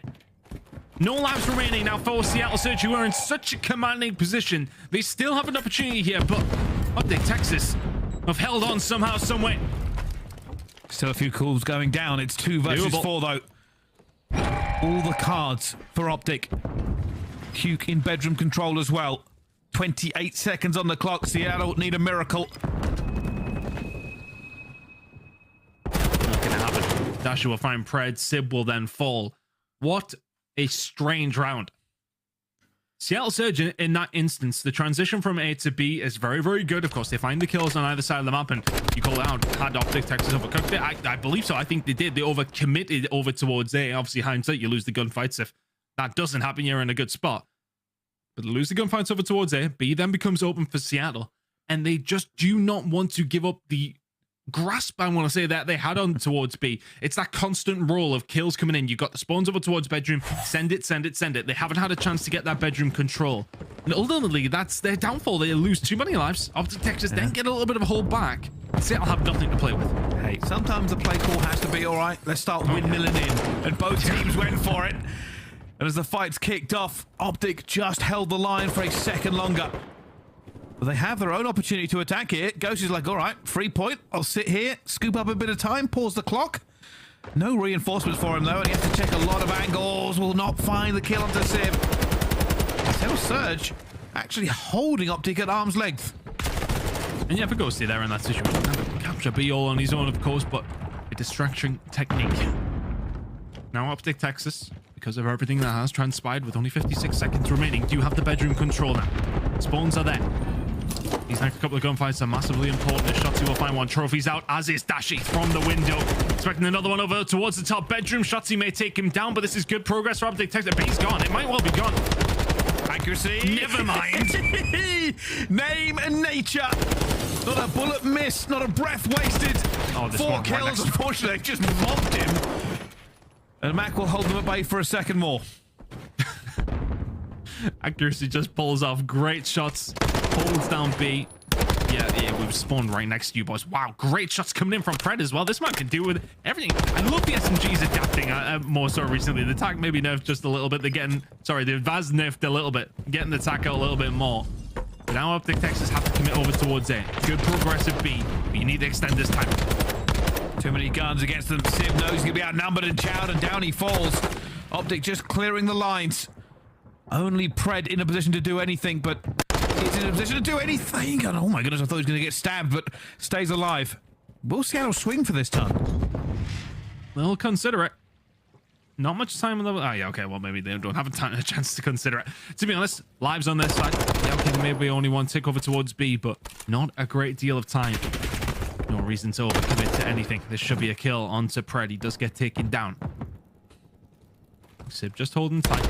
No lives remaining now for Seattle Surge, who are in such a commanding position. They still have an opportunity here, but OpTic Texas have held on somehow, some way. Still a few calls going down. It's 2 versus 4, though. All the cards for OpTic. Huke in bedroom control as well. 28 seconds on the clock. Seattle need a miracle. Not gonna happen. Dashy will find Pred. Sib will then fall. What a strange round. Seattle Surge, in that instance, the transition from A to B is very, very good. Of course, they find the kills on either side of the map, and you call it out. Had OpTic Texas overcooked it? I believe so. I think they did. They overcommitted over towards A. Obviously, hindsight, you lose the gunfights. If that doesn't happen, you're in a good spot. But they lose the gunfights over towards A. B then becomes open for Seattle, and they just do not want to give up the grasp, I want to say, that they had on towards B. It's that constant roll of kills coming in. You've got the spawns over towards bedroom. Send it, send it, send it. They haven't had a chance to get that bedroom control. And ultimately, that's their downfall. They lose too many lives. OpTic Texas then get a little bit of a hold back. Seattle have nothing to play with. Hey, sometimes the play call has to be all right. Let's start windmilling in. And both teams went for it. And as the fights kicked off, OpTic just held the line for a second longer. But they have their own opportunity to attack here. Ghosty's like, all right, 3 point. I'll sit here, scoop up a bit of time, pause the clock. No reinforcements for him, though, and he has to check a lot of angles. Will not find the kill onto Simp. Still Surge actually holding OpTic at arm's length. And yeah, for Ghosty there in that situation. Capture B all on his own, of course, but a distraction technique. Now OpTic Texas, because of everything that has transpired with only 56 seconds remaining, do have the bedroom control now. Spawns are there. These next couple of gunfights are massively important. As Shotzzy will find one. Trophies out, as is Dashy from the window. Expecting another one over towards the top bedroom. Shotzzy may take him down, but this is good progress for OpTic Texas. B's gone. It might well be gone. Accuracy. Never mind. Name and nature. Not a bullet missed, not a breath wasted. Oh, this 4 one right kills, unfortunately, just mobbed him. And Mack will hold them at bay for a second more. Accuracy just pulls off great shots. Holds down B. Yeah, we've spawned right next to you, boys. Wow, great shots coming in from Pred as well. This man can do with everything. I love the SMGs adapting more so recently. The TAC maybe nerfed just a little bit. They're getting, sorry, the Vaz nerfed a little bit. Getting the TAC out a little bit more. But now OpTic Texas have to commit over towards A. Good progressive B, but you need to extend this time. Too many guns against them. Simp knows he's going to be outnumbered and chowed, and down he falls. OpTic just clearing the lines. Only Pred in a position to do anything, but he's in a position to do anything. And oh my goodness, I thought he was going to get stabbed, but stays alive. Will Seattle swing for this ton? They'll consider it. Not much time on the... Oh, yeah, okay, well, maybe they don't have a chance to consider it. To be honest, lives on their side. Yeah, okay, maybe only one tick over towards B, but not a great deal of time. No reason to overcommit to anything. This should be a kill onto Pred. He does get taken down. Sib just holding tight.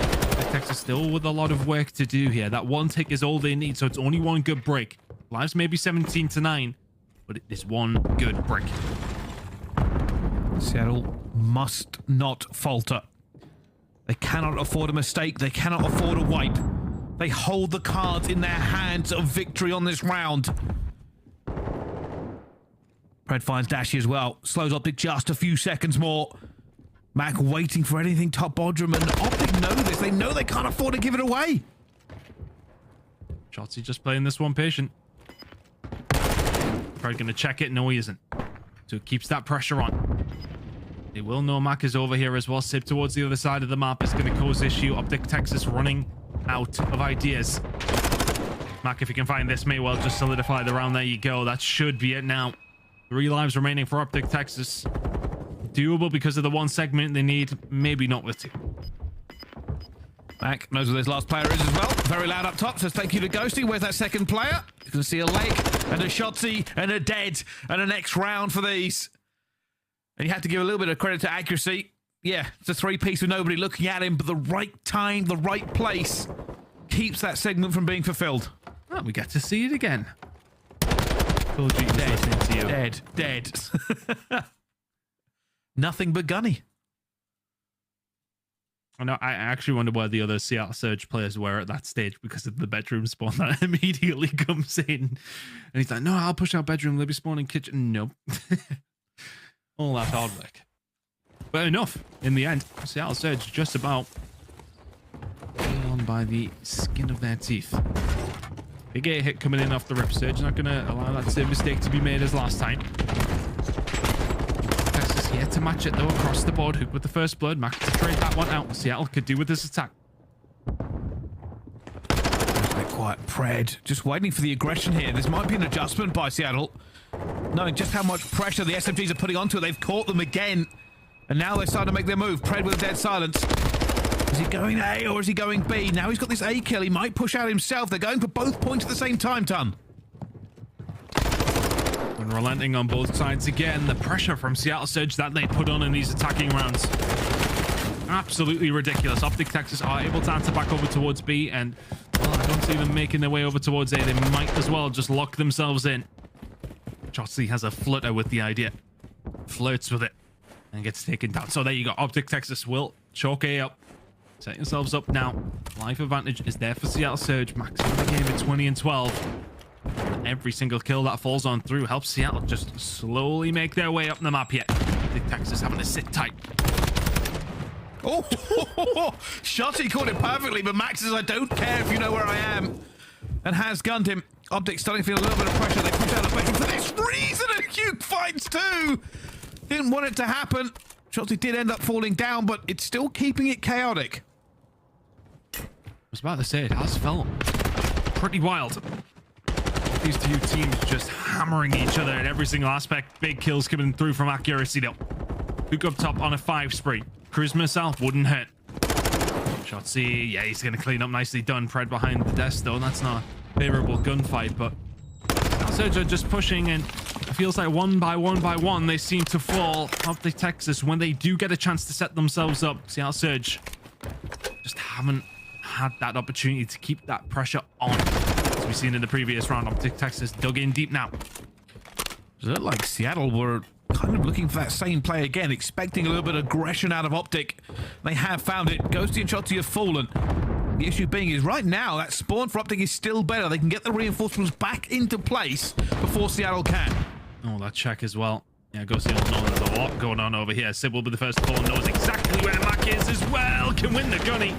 Texas still with a lot of work to do here. That one tick is all they need, so it's only one good break. Lives maybe 17-9, but it is one good break. Seattle must not falter. They cannot afford a mistake. They cannot afford a wipe. They hold the cards in their hands of victory on this round. Pred finds Dashy as well. Slows OpTic just a few seconds more. Mack waiting for anything top Bodrum, and OpTic know this. They know they can't afford to give it away. Shotzzy just playing this one patient. Probably going to check it. No, he isn't. So it keeps that pressure on. They will know Mack is over here as well. Sip towards the other side of the map is going to cause issue. OpTic Texas running out of ideas. Mack, if you can find this, may well just solidify the round. There you go. That should be it now. 3 lives remaining for OpTic Texas. Doable because of the one segment they need. Maybe not with 2. Mack knows where his last player is as well. Very loud up top. Says thank you to Ghosty. Where's that second player? You can see a lake and a Shotzzy and a dead and a next round for these. And you have to give a little bit of credit to accuracy. Yeah, it's a 3-piece with nobody looking at him, but the right time, the right place keeps that segment from being fulfilled. Well, we get to see it again. Dead. Dead. Nothing but gunny. I know. I actually wonder where the other Seattle Surge players were at that stage because of the bedroom spawn that immediately comes in. And he's like, no, I'll push out bedroom. They'll be spawning kitchen. Nope. All that hard work. But enough in the end. Seattle Surge just about on by the skin of their teeth. Big A hit coming in off the rip. Surge not going to allow that same mistake to be made as last time. Texas here to match it though across the board. Huke with the first blood. Mack to trade that one out. Seattle could do with this attack. Quiet Pred. Just waiting for the aggression here. This might be an adjustment by Seattle. Knowing just how much pressure the SMGs are putting onto it. They've caught them again. And now they're starting to make their move. Pred with a dead silence. Is he going A or is he going B? Now he's got this A kill. He might push out himself. They're going for both points at the same time, Ton. And relenting on both sides again. The pressure from Seattle Surge that they put on in these attacking rounds. Absolutely ridiculous. OpTic Texas are able to answer back over towards B. And well, I don't see them making their way over towards A. They might as well just lock themselves in. Shotzzy has a flutter with the idea. Flirts with it. And gets taken down. So there you go. OpTic Texas will chalk A up. Set yourselves up now. Life advantage is there for Seattle Surge. Max in the game at 20 and 12. And every single kill that falls on through helps Seattle just slowly make their way up the map here. OpTic Texas having to sit tight. Oh, Shotzzy caught it perfectly, but Max says, I don't care if you know where I am. And has gunned him. OpTic starting to feel a little bit of pressure. They push out the backing for this reason, and Huke finds two. Didn't want it to happen. Shotzzy did end up falling down, but it's still keeping it chaotic. I was about to say, it has felt pretty wild. These two teams just hammering each other at every single aspect. Big kills coming through from accuracy though. Huke up top on a 5 spree. Cruise missile wouldn't hit. Shotzzy, yeah, he's going to clean up. Nicely done. Pred behind the desk though. That's not a favorable gunfight, but Surge are just pushing, and it feels like one by one they seem to fall. OpTic Texas, when they do get a chance to set themselves up, Seattle Surge just haven't had that opportunity to keep that pressure on. As we've seen in the previous round, OpTic Texas dug in deep now. Does it look like Seattle were kind of looking for that same play again, expecting a little bit of aggression out of OpTic? They have found it. Ghosty and Shotzzy have fallen. The issue being is right now that spawn for OpTic is still better. They can get the reinforcements back into place before Seattle can. Oh, that check as well. Yeah, Ghosty don't know there's a lot going on over here. Sib will be the first to call, knows exactly where Mack is as well. Can win the gunny.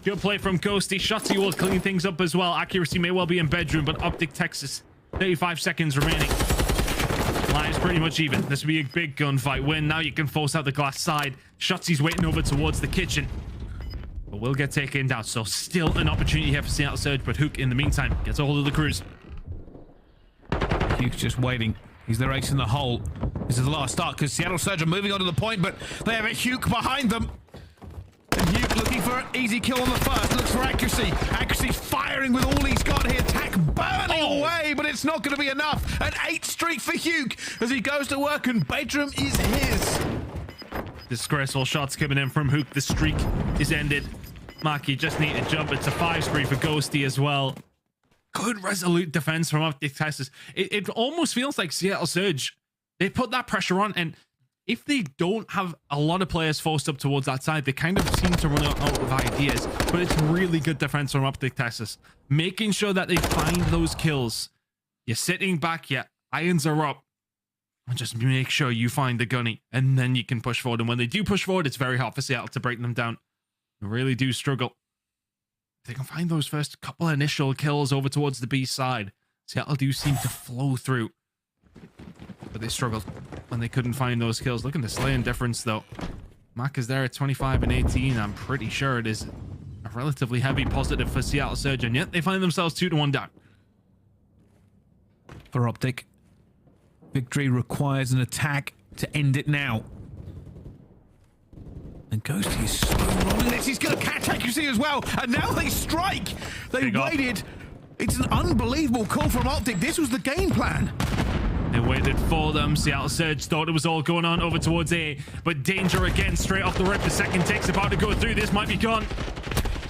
Good play from Ghosty. Shotzzy will clean things up as well. Accuracy may well be in bedroom, but OpTic Texas, 35 seconds remaining. Lives pretty much even. This will be a big gunfight win. Now you can force out the glass side. Shotzi's waiting over towards the kitchen, but will get taken down. So still an opportunity here for Seattle Surge, but Huke in the meantime gets a hold of the cruise. Huke's just waiting. He's their ace in the hole. This is the last start because Seattle Surge are moving on to the point, but they have a Huke behind them. And Huke looking for an easy kill on the first. Looks for accuracy. Accuracy's firing with all he's got here. Tack burning away, but it's not going to be enough. An 8 streak for Huke as he goes to work, and bedroom is his. Disgraceful shots coming in from Huke. The streak is ended. Mack, you just need to jump. It's a 5 spree for Ghosty as well. Good resolute defense from OpTic Texas. It almost feels like Seattle Surge, they put that pressure on, and if they don't have a lot of players forced up towards that side, they kind of seem to run out of ideas. But it's really good defense from OpTic Texas, making sure that they find those kills. You're sitting back, your irons are up, and just make sure you find the gunny, and then you can push forward. And when they do push forward, it's very hard for Seattle to break them down. They really do struggle. If they can find those first couple initial kills over towards the B side, Seattle do seem to flow through. But they struggled when they couldn't find those kills. Look at the slaying difference, though. Mack is there at 25 and 18. I'm pretty sure it is a relatively heavy positive for Seattle Surge, and yet they find themselves 2-1 down. For OpTic, victory requires an attack to end it now. And Ghosty is slow rolling this. He's going to catch accuracy as well. And now they strike. They waited. It's an unbelievable call from OpTic. This was the game plan. They waited for them. Seattle Surge thought it was all going on over towards A, but danger again straight off the rip. The second tick's about to go through. This might be gone.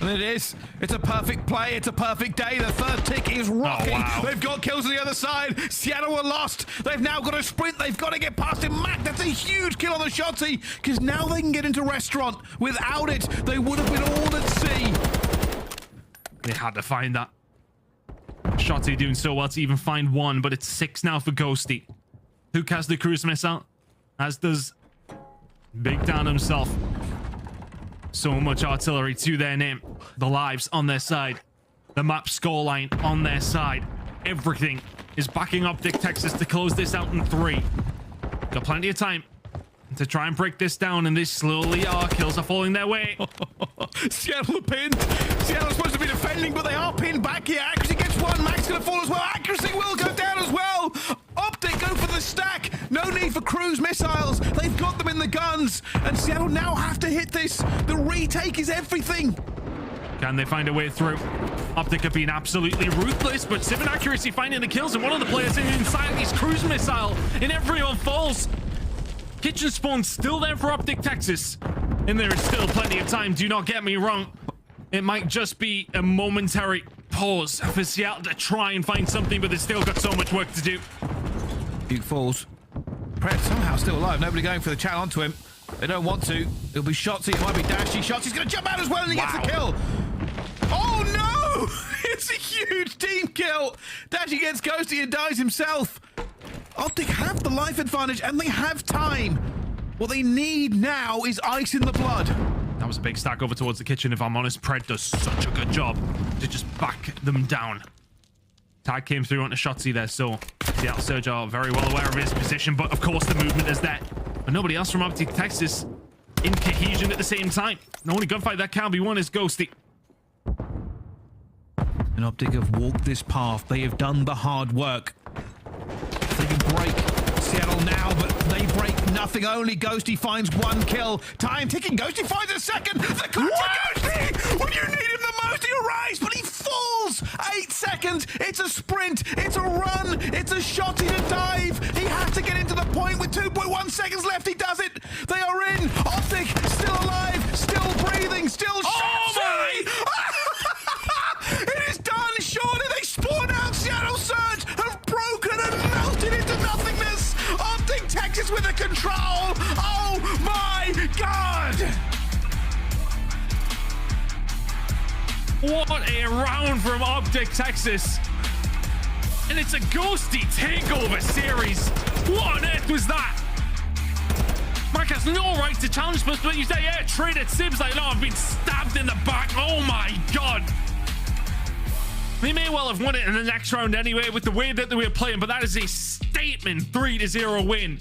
And it is. It's a perfect play. It's a perfect day. The third tick is rocking. Oh, wow. They've got kills on the other side. Seattle were lost. They've now got to sprint. They've got to get past him. Mack, that's a huge kill on the Shotzzy, because now they can get into restaurant. Without it, they would have been all at sea. They had to find that. Shotzzy doing so well to even find one, but it's 6 now for Ghosty. Huke has the cruise missile, as does Big Dan himself. So much artillery to their name. The lives on their side. The map scoreline on their side. Everything is backing OpTic Texas to close this out in 3. Got plenty of time to try and break this down, and this slowly are. Kills are falling their way. Seattle are pinned. Seattle's supposed to be defending, but they are pinned back here. Accuracy gets one. Mack's going to fall as well. Accuracy will go down as well. OpTic go for the stack. No need for cruise missiles. They've got them in the guns, and Seattle now have to hit this. The retake is everything. Can they find a way through? OpTic have been absolutely ruthless, but Simp and accuracy finding the kills, and one of the players inside these cruise missile, and everyone falls. Kitchen spawn still there for OpTic Texas, and there is still plenty of time. Do not get me wrong. It might just be a momentary pause for Seattle to try and find something, but they've still got so much work to do. Huke falls. Pred somehow still alive. Nobody going for the chat onto him. They don't want to. It'll be Shotzzy. It might be Dashy. Shotzzy's going to jump out as well, and he gets the kill. Oh, no! It's a huge team kill. Dashy gets Ghosty and dies himself. OpTic have the life advantage, and they have time. What they need now is ice in the blood. That was a big stack over towards the kitchen, if I'm honest. Pred does such a good job to just back them down. Tag came through onto Shotzzy there, so the Surge are very well aware of his position, but of course the movement is there. But nobody else from OpTic Texas in cohesion at the same time. The only gunfight that can be won is Ghosty. And OpTic have walked this path. They have done the hard work. They can break Seattle now, but they break nothing. Only Ghosty finds one kill. Time ticking. Ghosty finds a second. The clutch of Ghosty! When you need him the most, he arrives, but he falls. 8 seconds. It's a sprint. It's a run. It's a Shotzzy to dive. He has to get into the point with 2.1 seconds left. He does it. They are in. OpTic still alive, still breathing, still Shotzzy. It is done. Surely they spawned out. Seattle Surge have broken and melted into nothingness. OpTic Texas with the control. Oh my God. What a round from OpTic Texas. And it's a Ghosty takeover series. What on earth was that? Mack has no right to challenge, but you say, yeah, trade it. Sim's like, no, I've been stabbed in the back. Oh my God. They may well have won it in the next round anyway with the way that they were playing, but that is a statement 3-0 win.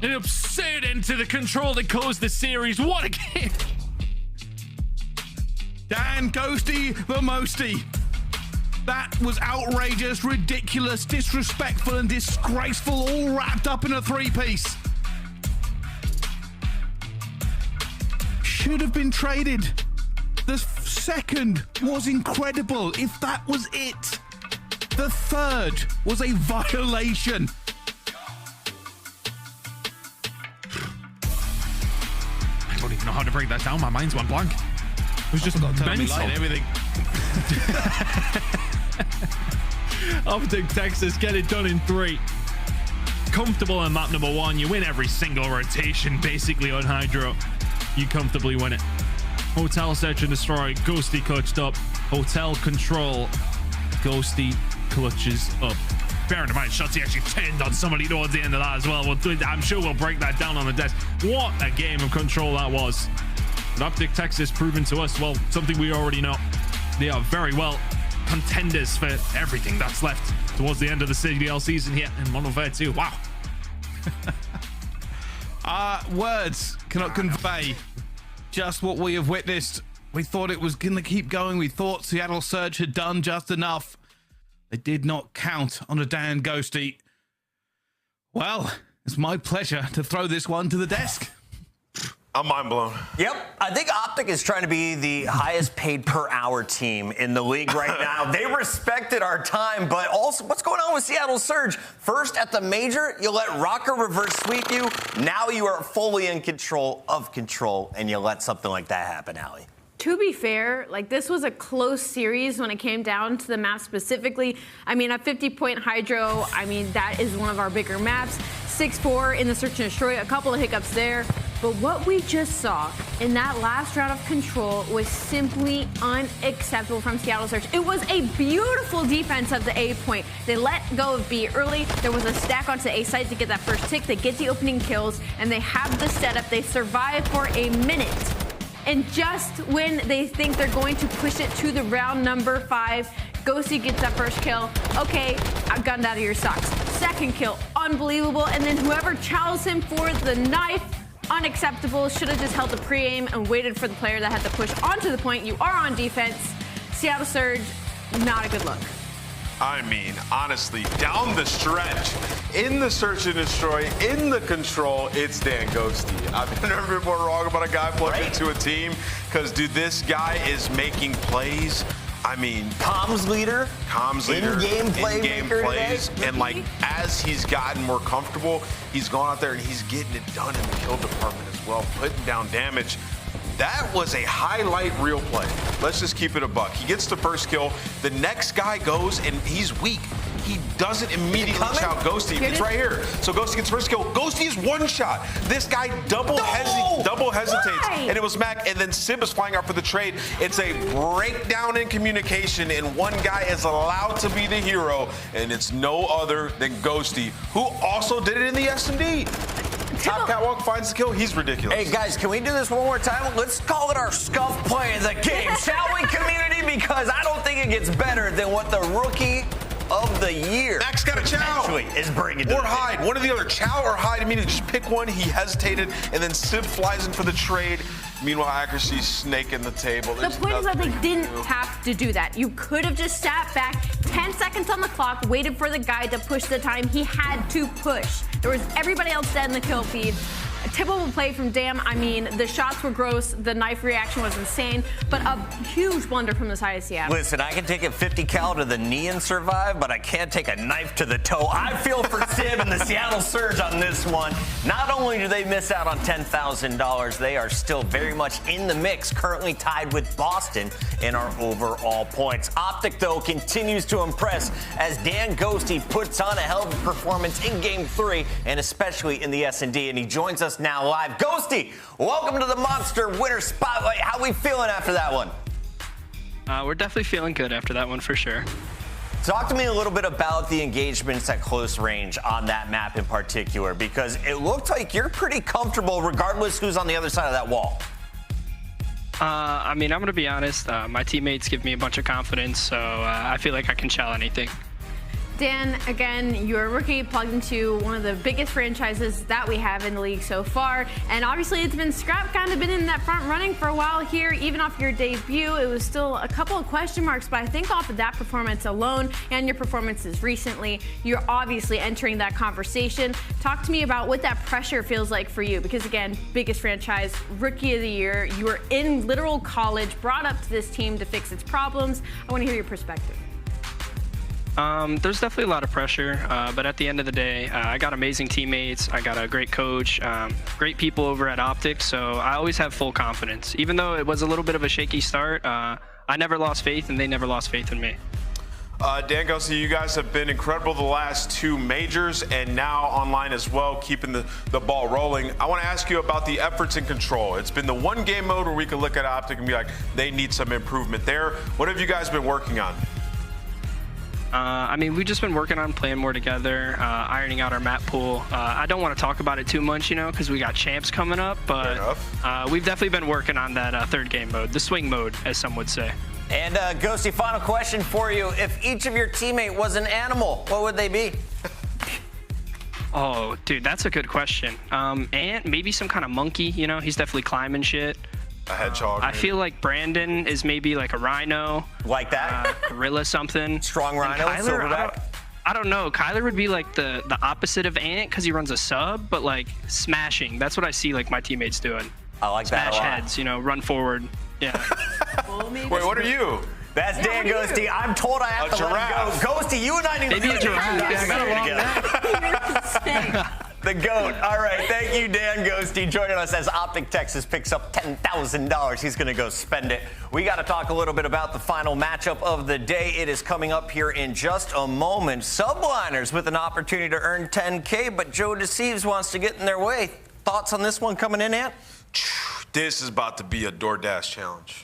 An absurd end to the control that closed the series. What a game. Dan Ghosty the mosty. That was outrageous, ridiculous, disrespectful, and disgraceful, all wrapped up in a three-piece. Should have been traded. The second was incredible, if that was it. The third was a violation. I don't even know how to break that down. My mind's went blank. It was just mental. Everything. OpTic Texas get it done in 3. Comfortable in map number 1. You win every single rotation basically on HyDra. You comfortably win it. Hotel search and destroy. Ghosty clutched up. Hotel control. Ghosty clutches up. Bearing in mind, Shotzzy actually turned on somebody towards the end of that as well. I'm sure we'll break that down on the desk. What a game of control that was. But OpTic Texas proving to us, well, something we already know. They are very well contenders for everything that's left towards the end of the CDL season here in Modern Warfare 2. Wow. Words cannot convey just what we have witnessed. We thought it was going to keep going. We thought Seattle Surge had done just enough. They did not count on a Dan Ghosty. Well, it's my pleasure to throw this one to the desk. I'm mind blown. Yep. I think OpTic is trying to be the highest paid per hour team in the league right now. They respected our time, but also what's going on with Seattle Surge? First at the major, you let Røkkr reverse sweep you. Now you are fully in control of control, and you let something like that happen, Allie. To be fair, like, this was a close series when it came down to the map specifically. I mean, a 50-point HyDra, I mean, that is one of our bigger maps. 6-4 in the search and destroy, a couple of hiccups there. But what we just saw in that last round of control was simply unacceptable from Seattle Surge. It was a beautiful defense of the A point. They let go of B early. There was a stack onto the A side to get that first tick. They get the opening kills, and they have the setup. They survive for a minute. And just when they think they're going to push it to the round number 5, Ghosty gets that first kill. Okay, I've gunned out of your socks. Second kill, unbelievable. And then whoever challenged him for the knife, unacceptable. Should have just held the pre-aim and waited for the player that had to push onto the point. You are on defense. Seattle Surge, not a good look. I mean, honestly, down the stretch, in the search and destroy, in the control, it's Dan Ghosty. I've never been more wrong about a guy plugged into a team, because, dude, this guy is making plays. I mean, comms leader, in-game plays, and like as he's gotten more comfortable, he's gone out there and he's getting it done in the kill department as well, putting down damage. That was a highlight reel play. Let's just keep it a buck. He gets the first kill. The next guy goes and he's weak. he doesn't immediately chow Ghosty. It's right here. So Ghosty gets first kill. Ghosty is one shot. This guy double hesitates. Why? And it was Mack, and then Simp is flying out for the trade. It's a breakdown in communication, and one guy is allowed to be the hero, and it's no other than Ghosty, who also did it in the S&D. Top catwalk finds the kill. He's ridiculous. Hey, guys, can we do this one more time? Let's call it our scuff play of the game, shall we, community? Because I don't think it gets better than what the Rookie of the Year Mack's got a chow. actually is bringing to Or the hide. One or the other. Chow or hide. Immediately just pick one. He hesitated, and then Simp flies in for the trade. Meanwhile, Accuracy snaking the table. The point is that they didn't have to do that. You could have just sat back, 10 seconds on the clock, waited for the guy to push the time. He had to push. There was everybody else dead in the kill feed. A typical play from Dam. I mean, the shots were gross. The knife reaction was insane, but a huge blunder from the side of Seattle. Listen, I can take a 50 cal to the knee and survive, but I can't take a knife to the toe. I feel for Sim and the Seattle Surge on this one. Not only do they miss out on $10,000, they are still very much in the mix, currently tied with Boston in our overall points. OpTic, though, continues to impress as Dan Ghosty puts on a hell of a performance in Game 3, and especially in the S&D, and he joins us now live. Ghosty, welcome to the Monster Winner Spotlight. How we feeling after that one? We're definitely feeling good after that one for sure. Talk to me a little bit about the engagements at close range on that map in particular, because it looked like you're pretty comfortable regardless who's on the other side of that wall. I mean, I'm going to be honest. My teammates give me a bunch of confidence, so I feel like I can chow anything. Dan, again, you're a rookie plugged into one of the biggest franchises that we have in the league so far. And obviously it's been Scrapz kind of been in that front running for a while here. Even off your debut, it was still a couple of question marks. But I think off of that performance alone and your performances recently, you're obviously entering that conversation. Talk to me about what that pressure feels like for you. Because again, biggest franchise, Rookie of the Year. You were in literal college, brought up to this team to fix its problems. I want to hear your perspective. There's definitely a lot of pressure, but at the end of the day, I got amazing teammates. I got a great coach, great people over at OpTic, so I always have full confidence. Even though it was a little bit of a shaky start, I never lost faith, and they never lost faith in me. Dan Ghosty, you guys have been incredible the last two majors and now online as well, keeping the ball rolling. I want to ask you about the efforts and control. It's been the one game mode where we can look at OpTic and be like, they need some improvement there. What have you guys been working on? I mean, we've just been working on playing more together, ironing out our map pool. I don't want to talk about it too much, you know, because we got champs coming up, but we've definitely been working on that third game mode, the swing mode, as some would say. And Ghosty, final question for you. If each of your teammate was an animal, what would they be? Oh, dude, that's a good question. Ant, maybe some kind of monkey, you know, he's definitely climbing shit. A hedgehog. I feel like Brandon is maybe like a rhino. Like that? Gorilla something. Strong rhino, Kyler, silverback? I don't know. Kyler would be like the opposite of Ant because he runs a sub, but like smashing. That's what I see like my teammates doing. I like that a lot. Smash heads, you know, run forward. Yeah. Wait, what are you? That's Dan Ghosty. I'm told I have to let him go. Ghosty, you and I need to Maybe a giraffe. together. The GOAT. All right, thank you, Dan Ghosty, joining us as OpTic Texas picks up $10,000. He's going to go spend it. We got to talk a little bit about the final matchup of the day. It is coming up here in just a moment. Subliners with an opportunity to earn $10K, but Joe Thieves wants to get in their way. Thoughts on this one coming in, Ant? This is about to be a DoorDash challenge.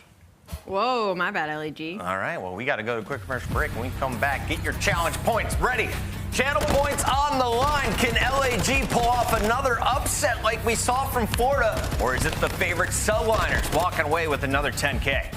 Whoa, my bad, LAG. All right, well, we got to go to a quick commercial break. When we come back, get your challenge points ready. Channel points on the line. Can LAG pull off another upset like we saw from Florida? Or is it the favorite Subliners walking away with another 10K?